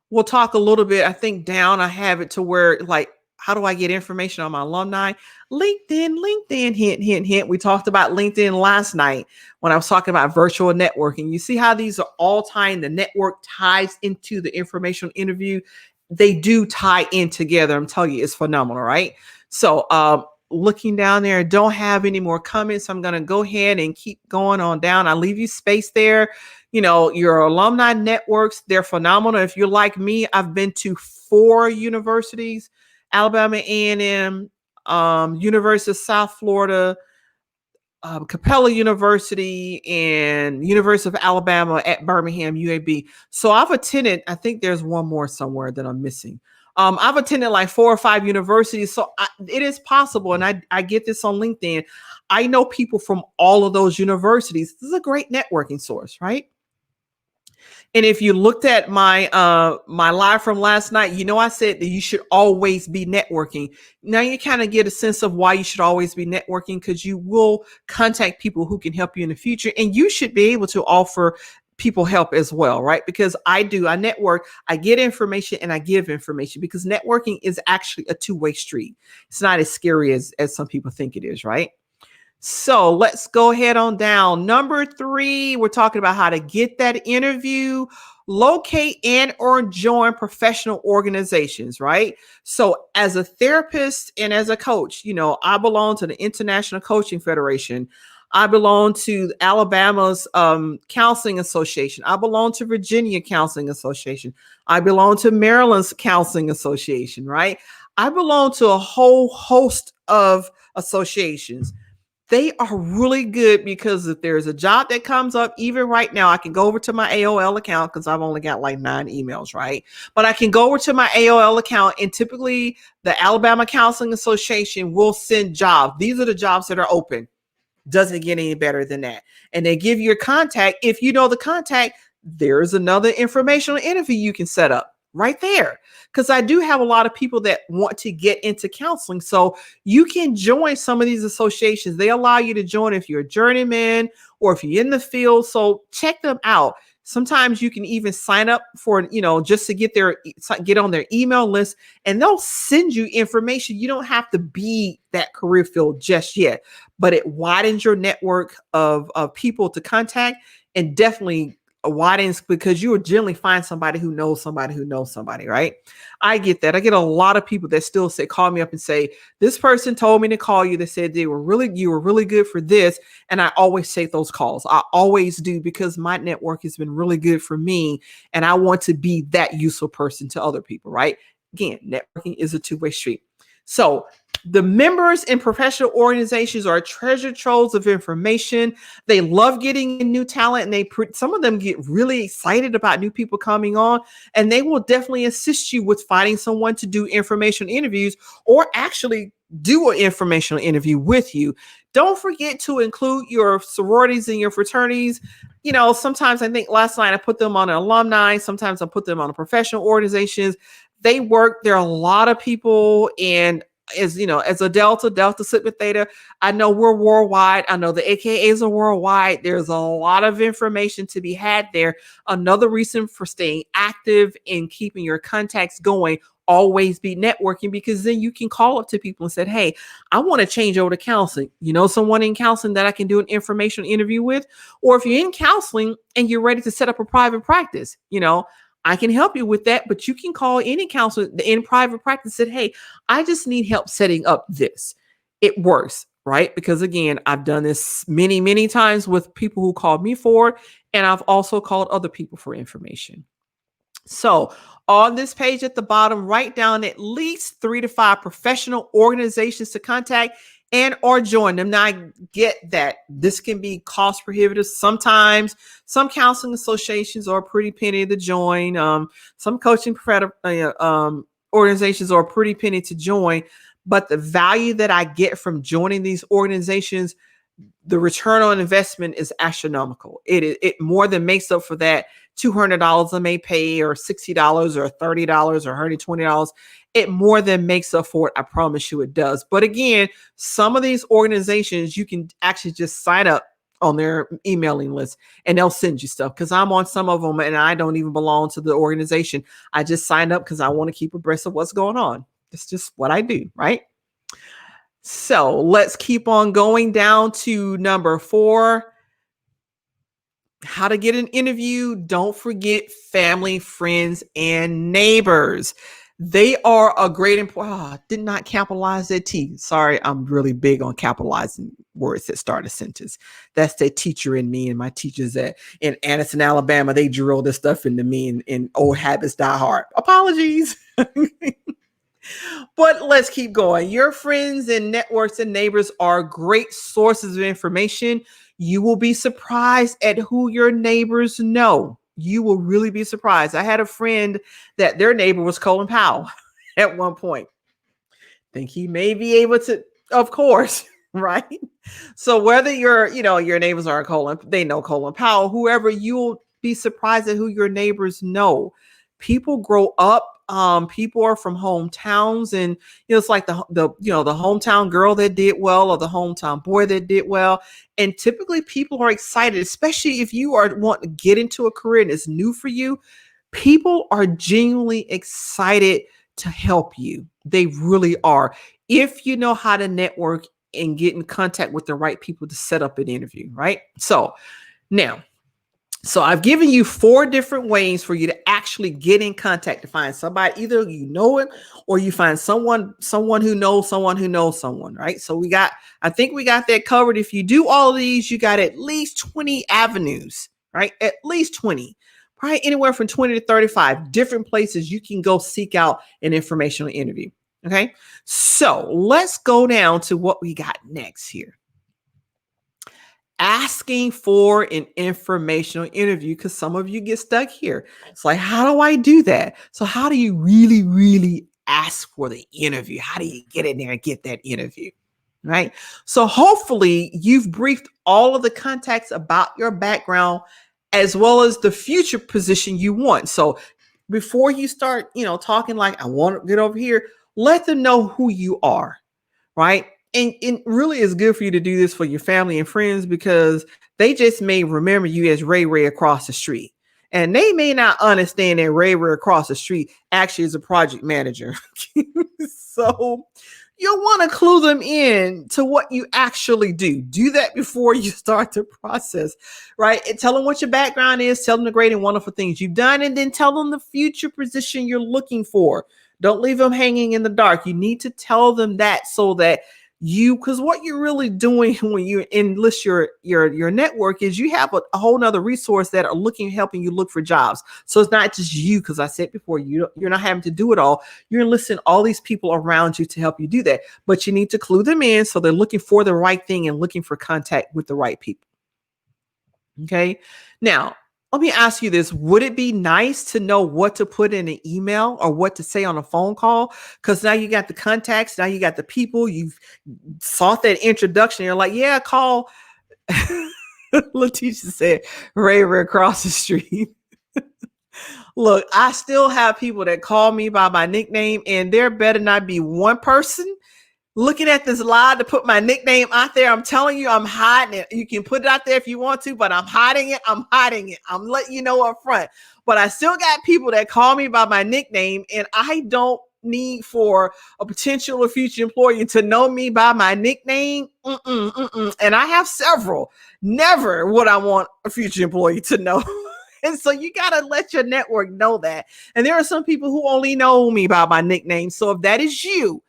we'll talk a little bit, I think down, I have it to where like, how do I get information on my alumni? LinkedIn, hint. We talked about LinkedIn last night when I was talking about virtual networking. You see how these are all tying, the network ties into the informational interview. They do tie in together. I'm telling you, it's phenomenal, right? So looking down there, don't have any more comments. I'm going to go ahead and keep going on down. I leave you space there. Your alumni networks, they're phenomenal. If you're like me, I've been to 4 universities, Alabama A&M, University of South Florida, Capella University and University of Alabama at Birmingham, UAB. So I've attended, I think there's one more somewhere that I'm missing. I've attended like 4 or 5 universities. So it is possible. And I get this on LinkedIn. I know people from all of those universities. This is a great networking source, right? And if you looked at my my live from last night, I said that you should always be networking. Now you kind of get a sense of why you should always be networking, because you will contact people who can help you in the future, and you should be able to offer people help as well, right? Because I network, I get information, and I give information, because networking is actually a two-way street. It's not as scary as some people think it is, right? So let's go ahead on down. Number 3, we're talking about how to get that interview, locate and or join professional organizations, right? So as a therapist and as a coach, I belong to the International Coaching Federation. I belong to Alabama's Counseling Association. I belong to Virginia Counseling Association. I belong to Maryland's Counseling Association, right? I belong to a whole host of associations. They are really good, because if there's a job that comes up, even right now, I can go over to my AOL account, because I've only got like 9 emails, right? But I can go over to my AOL account, and typically the Alabama Counseling Association will send jobs. These are the jobs that are open. Doesn't get any better than that. And they give you a contact. If you know the contact, there's another informational interview you can set up right there. Because I do have a lot of people that want to get into counseling. So you can join some of these associations. They allow you to join if you're a journeyman or if you're in the field. So check them out. Sometimes you can even sign up for, just to get on their email list, and they'll send you information. You don't have to be that career field just yet, but it widens your network of people to contact, and definitely widens, because you will generally find somebody who knows somebody, right? I get that. I get a lot of people that still call me up and say, this person told me to call you. They said you were really good for this. And I always take those calls. I always do, because my network has been really good for me. And I want to be that useful person to other people, right? Again, networking is a two-way street. So the members in professional organizations are treasure troves of information. They love getting in new talent, and some of them get really excited about new people coming on, and they will definitely assist you with finding someone to do informational interviews, or actually do an informational interview with you. Don't forget to include your sororities and your fraternities. Sometimes, I think last night I put them on an alumni. Sometimes I put them on a professional organizations. They work. There are a lot of people, and as a Delta Sigma Theta, I know we're worldwide. I know the AKAs are worldwide. There's a lot of information to be had there. Another reason for staying active and keeping your contacts going, always be networking, because then you can call up to people and say, hey, I want to change over to counseling. Someone in counseling that I can do an informational interview with? Or if you're in counseling and you're ready to set up a private practice, I can help you with that, but you can call any counselor in private practice and say, hey, I just need help setting up this. It works, right? Because again, I've done this many, many times with people who called me for it, and I've also called other people for information. So on this page at the bottom, write down at least 3 to 5 professional organizations to contact and or join them. Now, I get that this can be cost prohibitive. Sometimes some counseling associations are pretty penny to join. Some coaching organizations are pretty penny to join. But the value that I get from joining these organizations, the return on investment is astronomical. It more than makes up for that $200 I may pay, or $60 or $30 or $120. It more than makes up for it. I promise you it does. But again, some of these organizations, you can actually just sign up on their emailing list and they'll send you stuff, because I'm on some of them and I don't even belong to the organization. I just signed up because I want to keep abreast of what's going on. It's just what I do, right? So let's keep on going down to number 4. How to get an interview. Don't forget family, friends, and neighbors. They are a great did not capitalize that T. Sorry, I'm really big on capitalizing words that start a sentence. That's the teacher in me, and my teachers in Anniston, Alabama, they drill this stuff into me, and old habits die hard. Apologies. But let's keep going. Your friends and networks and neighbors are great sources of information. You will be surprised at who your neighbors know. You will really be surprised. I had a friend that their neighbor was Colin Powell at one point. Think he may be able to, of course, right? So whether your neighbors are Colin, they know Colin Powell, whoever, you'll be surprised at who your neighbors know. People grow up. People are from hometowns, and it's like the hometown girl that did well, or the hometown boy that did well. And typically, people are excited, especially if you are want to get into a career and it's new for you. People are genuinely excited to help you. They really are. If you know how to network and get in contact with the right people to set up an interview, right? So I've given you 4 different ways for you to actually get in contact to find somebody. Either you know it or you find someone who knows someone, right? So I think we got that covered. If you do all of these, you got at least 20 avenues, right? At least 20. Probably anywhere from 20 to 35 different places you can go seek out an informational interview. Okay. So let's go down to what we got next here. Asking for an informational interview, because some of you get stuck here. It's like, how do I do that? So how do you really, really ask for the interview? How do you get in there and get that interview? Right. So hopefully you've briefed all of the contacts about your background as well as the future position you want. So before you start, talking like, I want to get over here, let them know who you are, right? And it really is good for you to do this for your family and friends, because they just may remember you as Ray Ray across the street. And they may not understand that Ray Ray across the street actually is a project manager. So you'll want to clue them in to what you actually do. Do that before you start the process, right? And tell them what your background is. Tell them the great and wonderful things you've done, and then tell them the future position you're looking for. Don't leave them hanging in the dark. You need to tell them that, so that because what you're really doing when you enlist your network is you have a whole nother resource that are helping you look for jobs. So it's not just you, because I said before, you're not having to do it all. You're enlisting all these people around you to help you do that, but you need to clue them in so they're looking for the right thing and looking for contact with the right people. Okay. Now, let me ask you this. Would it be nice to know what to put in an email or what to say on a phone call? Because now you got the contacts, now you got the people, you've sought that introduction. You're like, yeah, call. Letitia said, Ray Ray across the street. Look, I still have people that call me by my nickname, and there better not be one person looking at this live to put my nickname out there. I'm telling you, I'm hiding it. You can put it out there if you want to, but I'm hiding it. I'm letting you know up front. But I still got people that call me by my nickname, and I don't need for a potential or future employee to know me by my nickname. And I have several. Never would I want a future employee to know. And so you got to let your network know that. And there are some people who only know me by my nickname. So if that is you,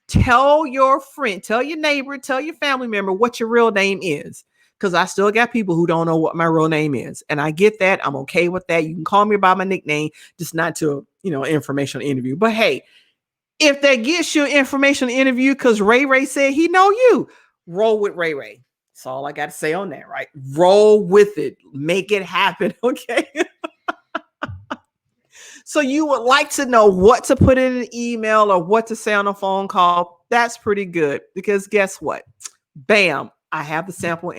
tell your friend, tell your neighbor, tell your family member what your real name is. Because I still got people who don't know what my real name is. And I get that. I'm okay with that. You can call me by my nickname, just not to, informational interview. But hey, if that gets you an informational interview because Ray Ray said he know you, roll with Ray Ray. That's all I got to say on that, right? Roll with it. Make it happen, okay? So you would like to know what to put in an email or what to say on a phone call. That's pretty good, because guess what? Bam. I have the sample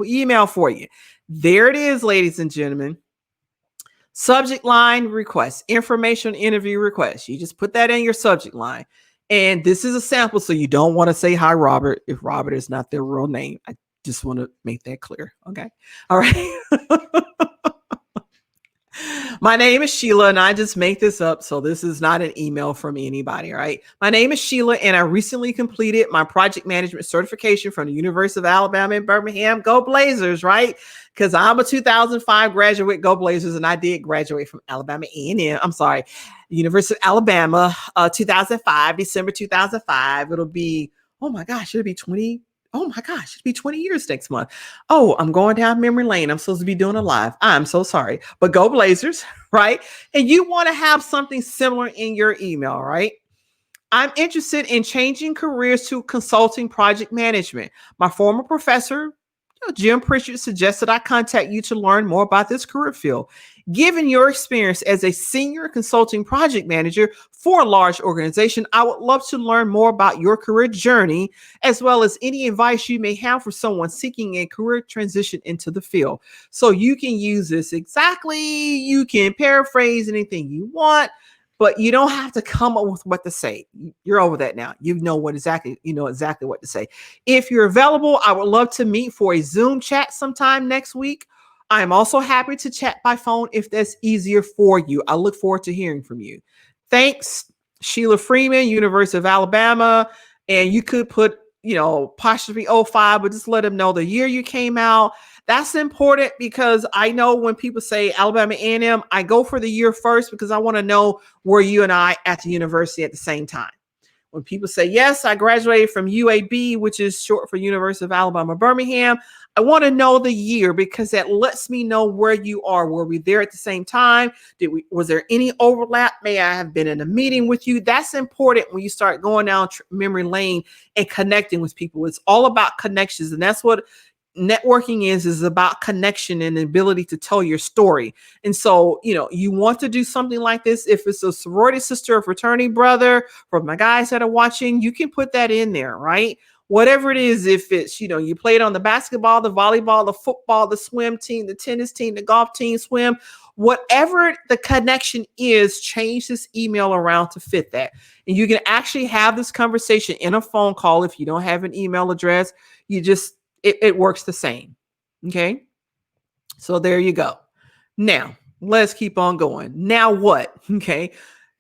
email for you. There it is, ladies and gentlemen. Subject line request, information interview request. You just put that in your subject line. And this is a sample, so you don't want to say hi, Robert, if Robert is not their real name. I just want to make that clear. Okay. All right. My name is Sheila, and I just make this up, so this is not an email from anybody, right? My name is Sheila, and I recently completed my project management certification from the University of Alabama in Birmingham. Go Blazers, right? Because I'm a 2005 graduate. Go Blazers, and I did graduate from Alabama A&M. I'm sorry, University of Alabama, 2005, December 2005. It'll be, oh my gosh, it'll be 20. Oh my gosh, it'll be 20 years next month. Oh, I'm going down memory lane. I'm supposed to be doing a live. I'm so sorry. But go Blazers, right? And you want to have something similar in your email, right? I'm interested in changing careers to consulting project management. My former professor, Jim Pritchard, suggested I contact you to learn more about this career field. Given your experience as a senior consulting project manager for a large organization, I would love to learn more about your career journey, as well as any advice you may have for someone seeking a career transition into the field. So you can use this exactly. You can paraphrase anything you want, but you don't have to come up with what to say. You're over that now. You know exactly what to say. If you're available, I would love to meet for a Zoom chat sometime next week. I am also happy to chat by phone if that's easier for you. I look forward to hearing from you. Thanks, Sheila Freeman, University of Alabama. And you could put, apostrophe 05, but just let them know the year you came out. That's important because I know when people say Alabama A&M, I go for the year first because I want to know where you and I at the university at the same time. When people say, yes, I graduated from UAB, which is short for University of Alabama, Birmingham, I want to know the year because that lets me know where you are. Were we there at the same time? Was there any overlap? May I have been in a meeting with you? That's important when you start going down memory lane and connecting with people. It's all about connections. And that's what networking is about connection and the ability to tell your story. And so, you want to do something like this. If it's a sorority sister or fraternity brother, for my guys that are watching, you can put that in there, right? Whatever it is, if it's, you played on the basketball, the volleyball, the football, the swim team, the tennis team, the golf team, swim, whatever the connection is, change this email around to fit that. And you can actually have this conversation in a phone call. If you don't have an email address, it works the same. Okay. So there you go. Now let's keep on going. Now what? Okay.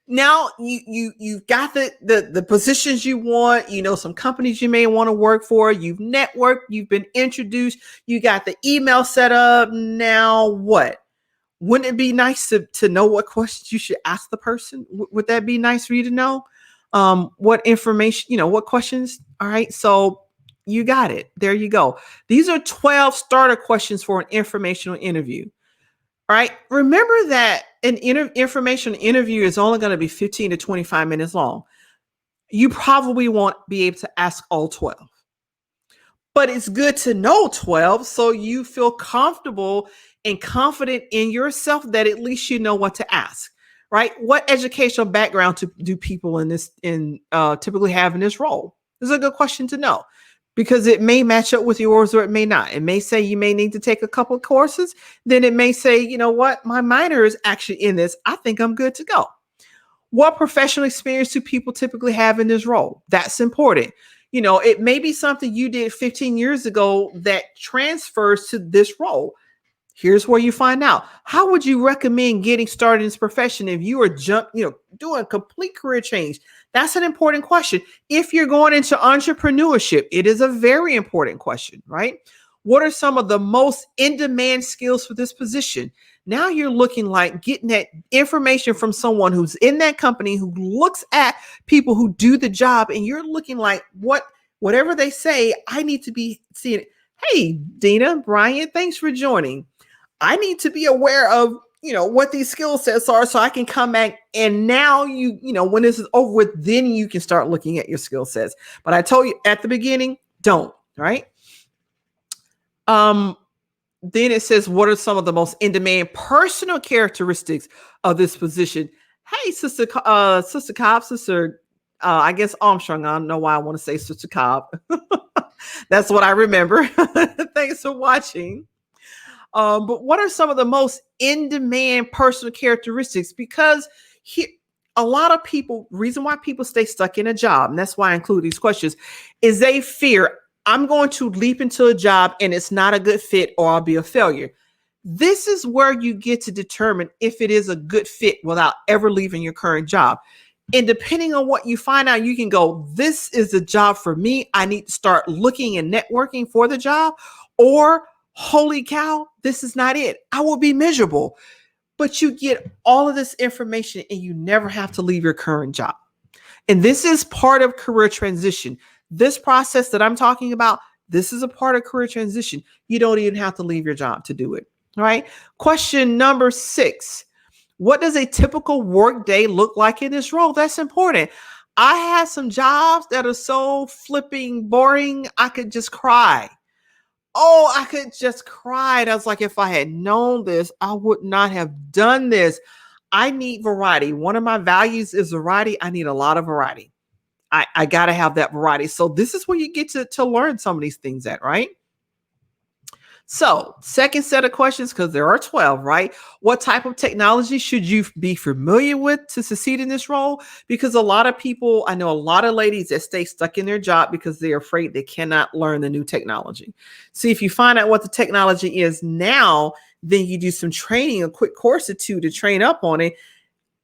Now you've got the positions you want, some companies you may want to work for. You've networked, you've been introduced, you got the email set up. Now what? Wouldn't it be nice to know what questions you should ask the person? Would that be nice for you to know? What information, what questions? All right. So you got it. There you go. These are 12 starter questions for an informational interview. All right. Remember that an informational interview is only going to be 15 to 25 minutes long. You probably won't be able to ask all 12. But it's good to know 12 so you feel comfortable and confident in yourself that at least you know what to ask. Right? What educational background do people typically have in this role? This is a good question to know, because it may match up with yours or it may not. It may say you may need to take a couple of courses. Then it may say, you know what, my minor is actually in this. I think I'm good to go. What professional experience do people typically have in this role? That's important. It may be something you did 15 years ago that transfers to this role. Here's where you find out. How would you recommend getting started in this profession if you are doing a complete career change? That's an important question. If you're going into entrepreneurship, it is a very important question, right? What are some of the most in-demand skills for this position? Now you're looking like getting that information from someone who's in that company, who looks at people who do the job, and you're looking like whatever they say, I need to be seeing it. Hey, Dina, Brian, thanks for joining. I need to be aware of, what these skill sets are so I can come back. And now when this is over with, then you can start looking at your skill sets. But I told you at the beginning, don't, right? Then it says, what are some of the most in-demand personal characteristics of this position? Hey, Sister Cobb, Sister, I guess Armstrong. I don't know why I want to say Sister Cobb. That's what I remember. Thanks for watching. But what are some of the most in-demand personal characteristics? Because a lot of people, reason why people stay stuck in a job, and that's why I include these questions, is they fear, I'm going to leap into a job and it's not a good fit or I'll be a failure. This is where you get to determine if it is a good fit without ever leaving your current job. And depending on what you find out, you can go, this is the job for me. I need to start looking and networking for the job. Or, holy cow, this is not it. I will be miserable. But you get all of this information and you never have to leave your current job. And this is part of career transition. This process that I'm talking about, this is a part of career transition. You don't even have to leave your job to do it. All right. Question number 6. What does a typical work day look like in this role? That's important. I had some jobs that are so flipping boring, I could just cry. Oh, I could just cry. And I was like, if I had known this, I would not have done this. I need variety. One of my values is variety. I need a lot of variety. I got to have that variety. So this is where you get to learn some of these things at, right? So, second set of questions, because there are 12, right? What type of technology should you be familiar with to succeed in this role? Because a lot of people, I know a lot of ladies that stay stuck in their job because they're afraid they cannot learn the new technology. See, if you find out what the technology is now, then you do some training, a quick course or two to train up on it.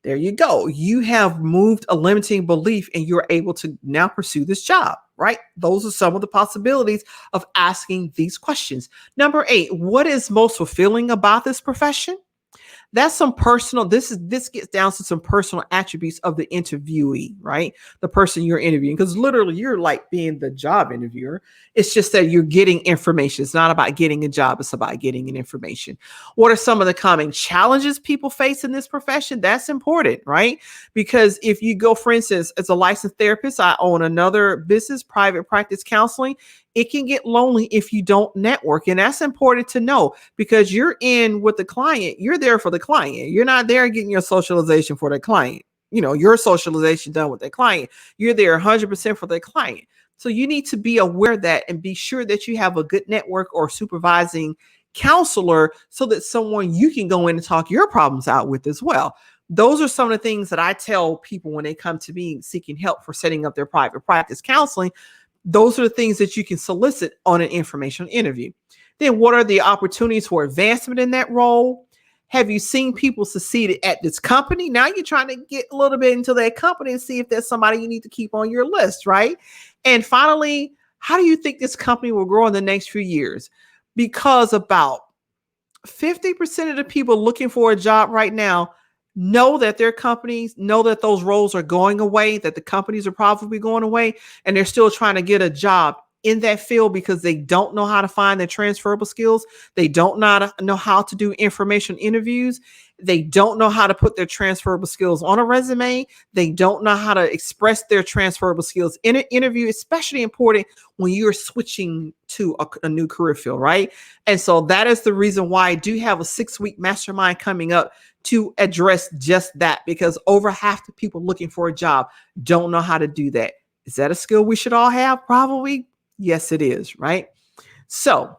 There you go. You have moved a limiting belief and you're able to now pursue this job, right? Those are some of the possibilities of asking these questions. Number 8, what is most fulfilling about this profession? That's some personal, this gets down to some personal attributes of the interviewee, right? The person you're interviewing, because literally you're like being the job interviewer. It's just that you're getting information. It's not about getting a job, it's about getting an information. What are some of the common challenges people face in this profession? That's important, right? Because if you go, for instance, as a licensed therapist, I own another business, private practice counseling. It can get lonely if you don't network. And that's important to know, because you're in with the client. You're there for the client. You're not there getting your socialization for the client. You know, your socialization done with the client. You're there 100% for the client. So you need to be aware of that and be sure that you have a good network or supervising counselor so that someone you can go in and talk your problems out with as well. Those are some of the things that I tell people when they come to me seeking help for setting up their private practice counseling. Those are the things that you can solicit on an informational interview. Then what are the opportunities for advancement in that role? Have you seen people succeed at this company? Now you're trying to get a little bit into that company and see if there's somebody you need to keep on your list, right? And finally, how do you think this company will grow in the next few years? Because about 50% of the people looking for a job right now know that their companies know that those roles are going away, that the companies are probably going away, and they're still trying to get a job in that field because they don't know how to find their transferable skills. They don't know how to do information interviews. They don't know how to put their transferable skills on a resume. They don't know how to express their transferable skills in an interview, especially important when you're switching to a new career field, right? And so that is the reason why I do have a 6-week mastermind coming up to address just that, because over half the people looking for a job don't know how to do that. Is that a skill we should all have? Probably. Yes, it is, right? So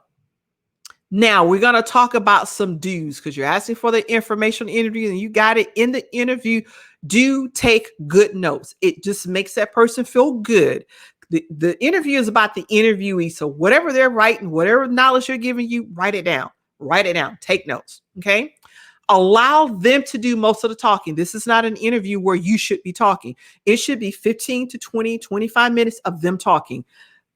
now we're going to talk about some do's, because you're asking for the informational interview and you got it in the interview. Do take good notes. It just makes that person feel good. The interview is about the interviewee. So whatever they're writing, whatever knowledge you're giving you, write it down. Write it down. Take notes. Okay. Allow them to do most of the talking. This is not an interview where you should be talking. It should be 15 to 20, 25 minutes of them talking.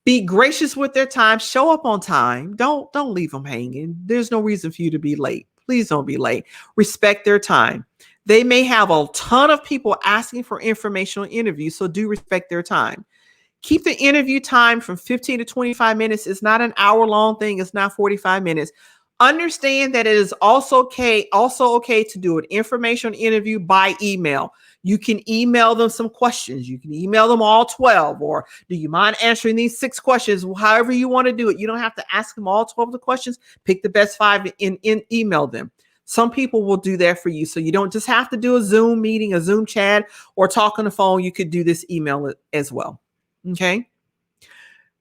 Be gracious with their time. Show up on time. Don't leave them hanging. There's no reason for you to be late. Please don't be late. Respect their time. They may have a ton of people asking for informational interviews, so do respect their time. Keep the interview time from 15 to 25 minutes. It's not an hour-long thing. It's not 45 minutes. Understand that it is also okay to do an information interview by email. You can email them some questions. You can email them all 12, or do you mind answering these 6 questions? However you want to do it. You don't have to ask them all 12 of the questions. Pick the best 5 and email them. Some people will do that for you. So you don't just have to do a Zoom meeting, a Zoom chat, or talk on the phone. You could do this email as well. Okay.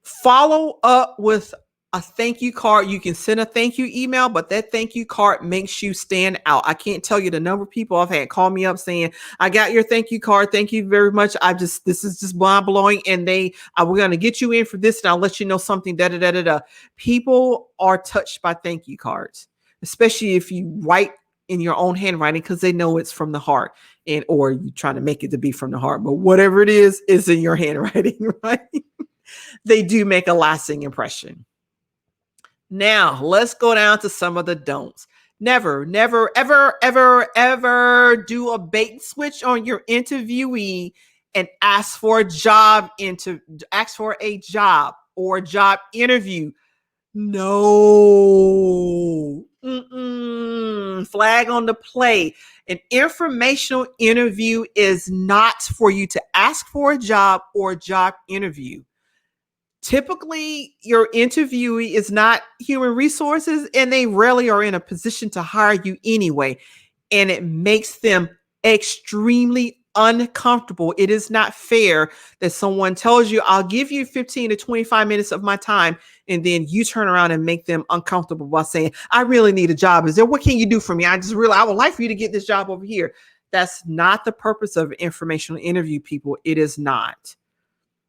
Follow up with a thank you card. You can send a thank you email, but that thank you card makes you stand out. I can't tell you the number of people I've had call me up saying, I got your thank you card. Thank you very much. This is just mind blowing. And we're going to get you in for this. And I'll let you know something. People are touched by thank you cards, especially if you write in your own handwriting, because they know it's from the heart, or you trying to make it to be from the heart, but whatever it is in your handwriting, right? They do make a lasting impression. Now, let's go down to some of the don'ts. Never, ever, ever, ever do a bait and switch on your interviewee and ask for a job or a job interview. No, Flag on the play. An informational interview is not for you to ask for a job or a job interview. Typically, your interviewee is not human resources, and they rarely are in a position to hire you anyway. And it makes them extremely uncomfortable. It is not fair that someone tells you, I'll give you 15 to 25 minutes of my time, and then you turn around and make them uncomfortable by saying, I really need a job. Is there, what can you do for me? I would like for you to get this job over here. That's not the purpose of an informational interview, people. It is not.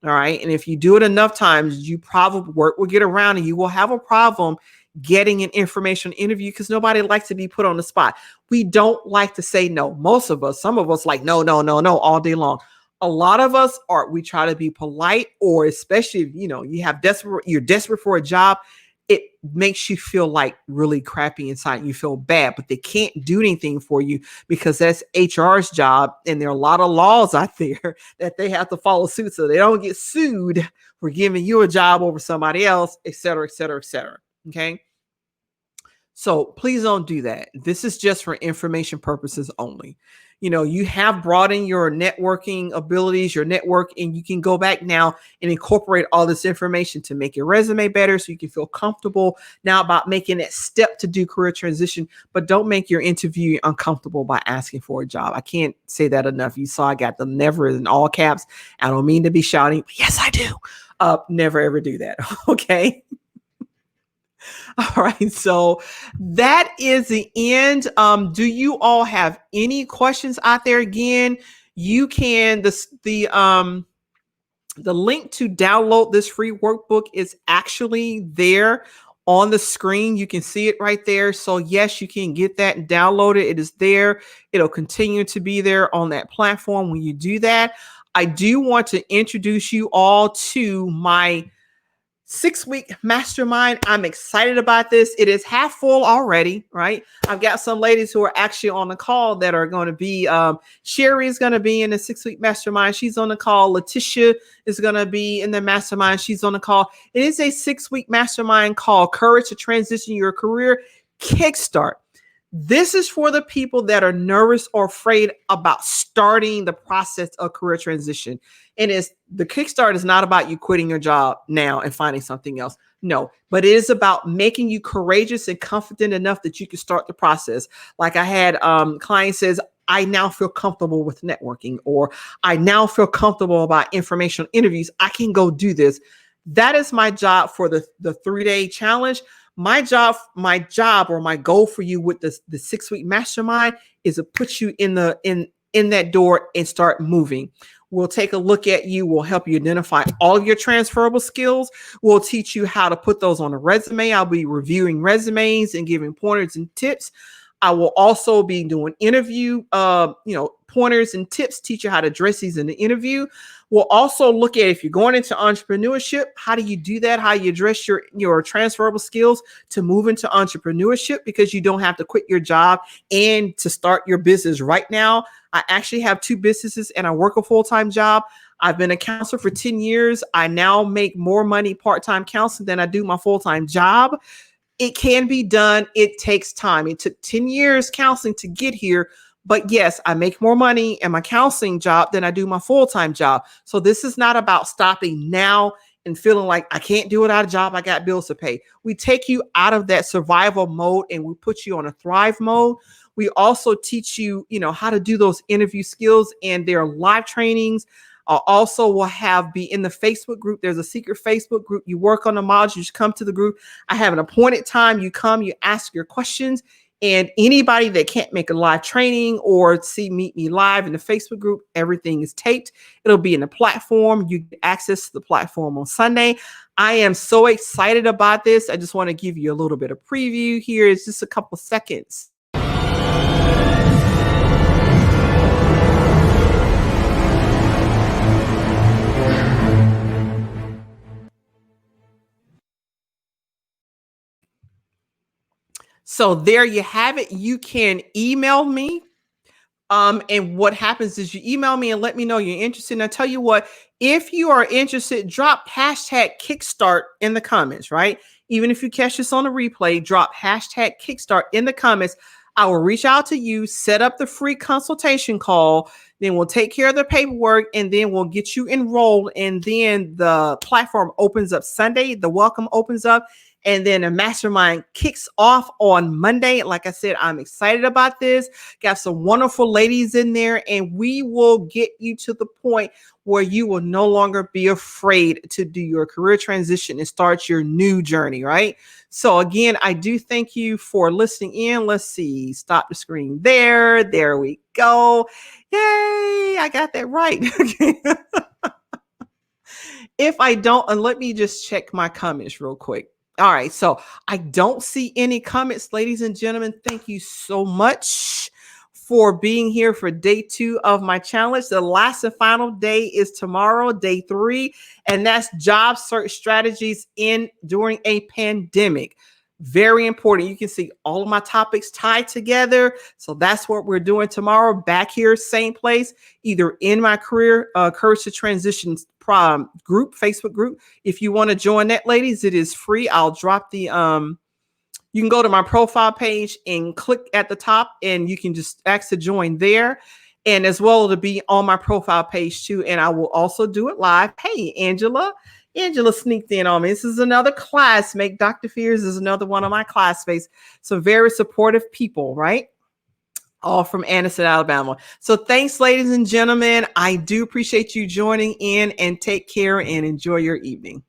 All right. And if you do it enough times, you probably work will get around and you will have a problem getting an information interview because nobody likes to be put on the spot. We don't like to say no. Most of us, some of us like no, no, no, no all day long. A lot of us we try to be polite, or especially if you're desperate for a job, it makes you feel like really crappy inside. You feel bad, but they can't do anything for you because that's HR's job. And there are a lot of laws out there that they have to follow suit so they don't get sued for giving you a job over somebody else, et cetera, et cetera, et cetera. Okay. So please don't do that. This is just for information purposes only. You have broadened your networking abilities, your network, and you can go back now and incorporate all this information to make your resume better so you can feel comfortable now about making that step to do career transition. But don't make your interview uncomfortable by asking for a job. I can't say that enough. You saw I got the never in all caps. I don't mean to be shouting, but yes, I do. Never ever do that. Okay. All right, so that is the end. Do you all have any questions out there? Again, you can the link to download this free workbook is actually there on the screen. You can see it right there. So yes, you can get that and download it. It is there. It'll continue to be there on that platform when you do that. I do want to introduce you all to my 6-week mastermind. I'm excited about this. It is half full already, right? I've got some ladies who are actually on the call that are going to be, Sherry is going to be in the 6-week mastermind. She's on the call. Letitia is going to be in the mastermind. She's on the call. It is a 6-week mastermind called Courage to Transition Your Career Kickstart. This is for the people that are nervous or afraid about starting the process of career transition. And the Kickstart is not about you quitting your job now and finding something else. No, but it is about making you courageous and confident enough that you can start the process. Like I had client says, I now feel comfortable with networking, or I now feel comfortable about informational interviews. I can go do this. That is my job for the 3-day challenge. My job or my goal for you with the 6-week mastermind is to put you in that door and start moving. We'll take a look at you. We'll help you identify all of your transferable skills. We'll teach you how to put those on a resume. I'll be reviewing resumes and giving pointers and tips. I will also be doing interview, pointers and tips, teach you how to address these in the interview. We'll also look at if you're going into entrepreneurship, how do you do that? How you address your transferable skills to move into entrepreneurship, because you don't have to quit your job and to start your business right now. I actually have 2 businesses and I work a full-time job. I've been a counselor for 10 years. I now make more money part-time counseling than I do my full-time job. It can be done. It takes time. It took 10 years counseling to get here. But yes, I make more money in my counseling job than I do my full-time job. So this is not about stopping now and feeling like I can't do without a job. I got bills to pay. We take you out of that survival mode and we put you on a thrive mode. We also teach you, how to do those interview skills, and there are live trainings. Also will be in the Facebook group. There's a secret Facebook group. You work on the modules, you come to the group. I have an appointed time. You come, you ask your questions, and anybody that can't make a live training or meet me live in the Facebook group, everything is taped. It'll be in the platform. You get access to the platform on Sunday. I am so excited about this. I just want to give you a little bit of preview here. It's just a couple seconds. So there you have it. You can email me And what happens is you email me and let me know you're interested. And I tell you what, if you are interested, drop hashtag Kickstart in the comments, right? Even if you catch this on a replay, drop hashtag Kickstart in the comments. I will reach out to you, set up the free consultation call, then we'll take care of the paperwork, and then we'll get you enrolled. And then the platform opens up Sunday, the welcome opens up, and then a mastermind kicks off on Monday. Like I said, I'm excited about this. Got some wonderful ladies in there, and we will get you to the point where you will no longer be afraid to do your career transition and start your new journey, right? So again, I do thank you for listening in. Let's see, stop the screen there. There we go. Yay, I got that right. If I don't, and let me just check my comments real quick. All right, so I don't see any comments, ladies and gentlemen. Thank you so much for being here for day 2 of my challenge. The last and final day is tomorrow, day 3, and that's job search strategies during a pandemic. Very important. You can see all of my topics tied together. So that's what we're doing tomorrow. Back here, same place, either in my career Courage to Transition group, Facebook group. If you want to join that, ladies, it is free. I'll drop the you can go to my profile page and click at the top, and you can just ask to join there. And as well to be on my profile page too. And I will also do it live. Hey, Angela. Angela sneaked in on me. This is another classmate. Dr. Fears is another one of my classmates. So very supportive people, right? All from Anderson, Alabama. So thanks, ladies and gentlemen. I do appreciate you joining in, and take care and enjoy your evening.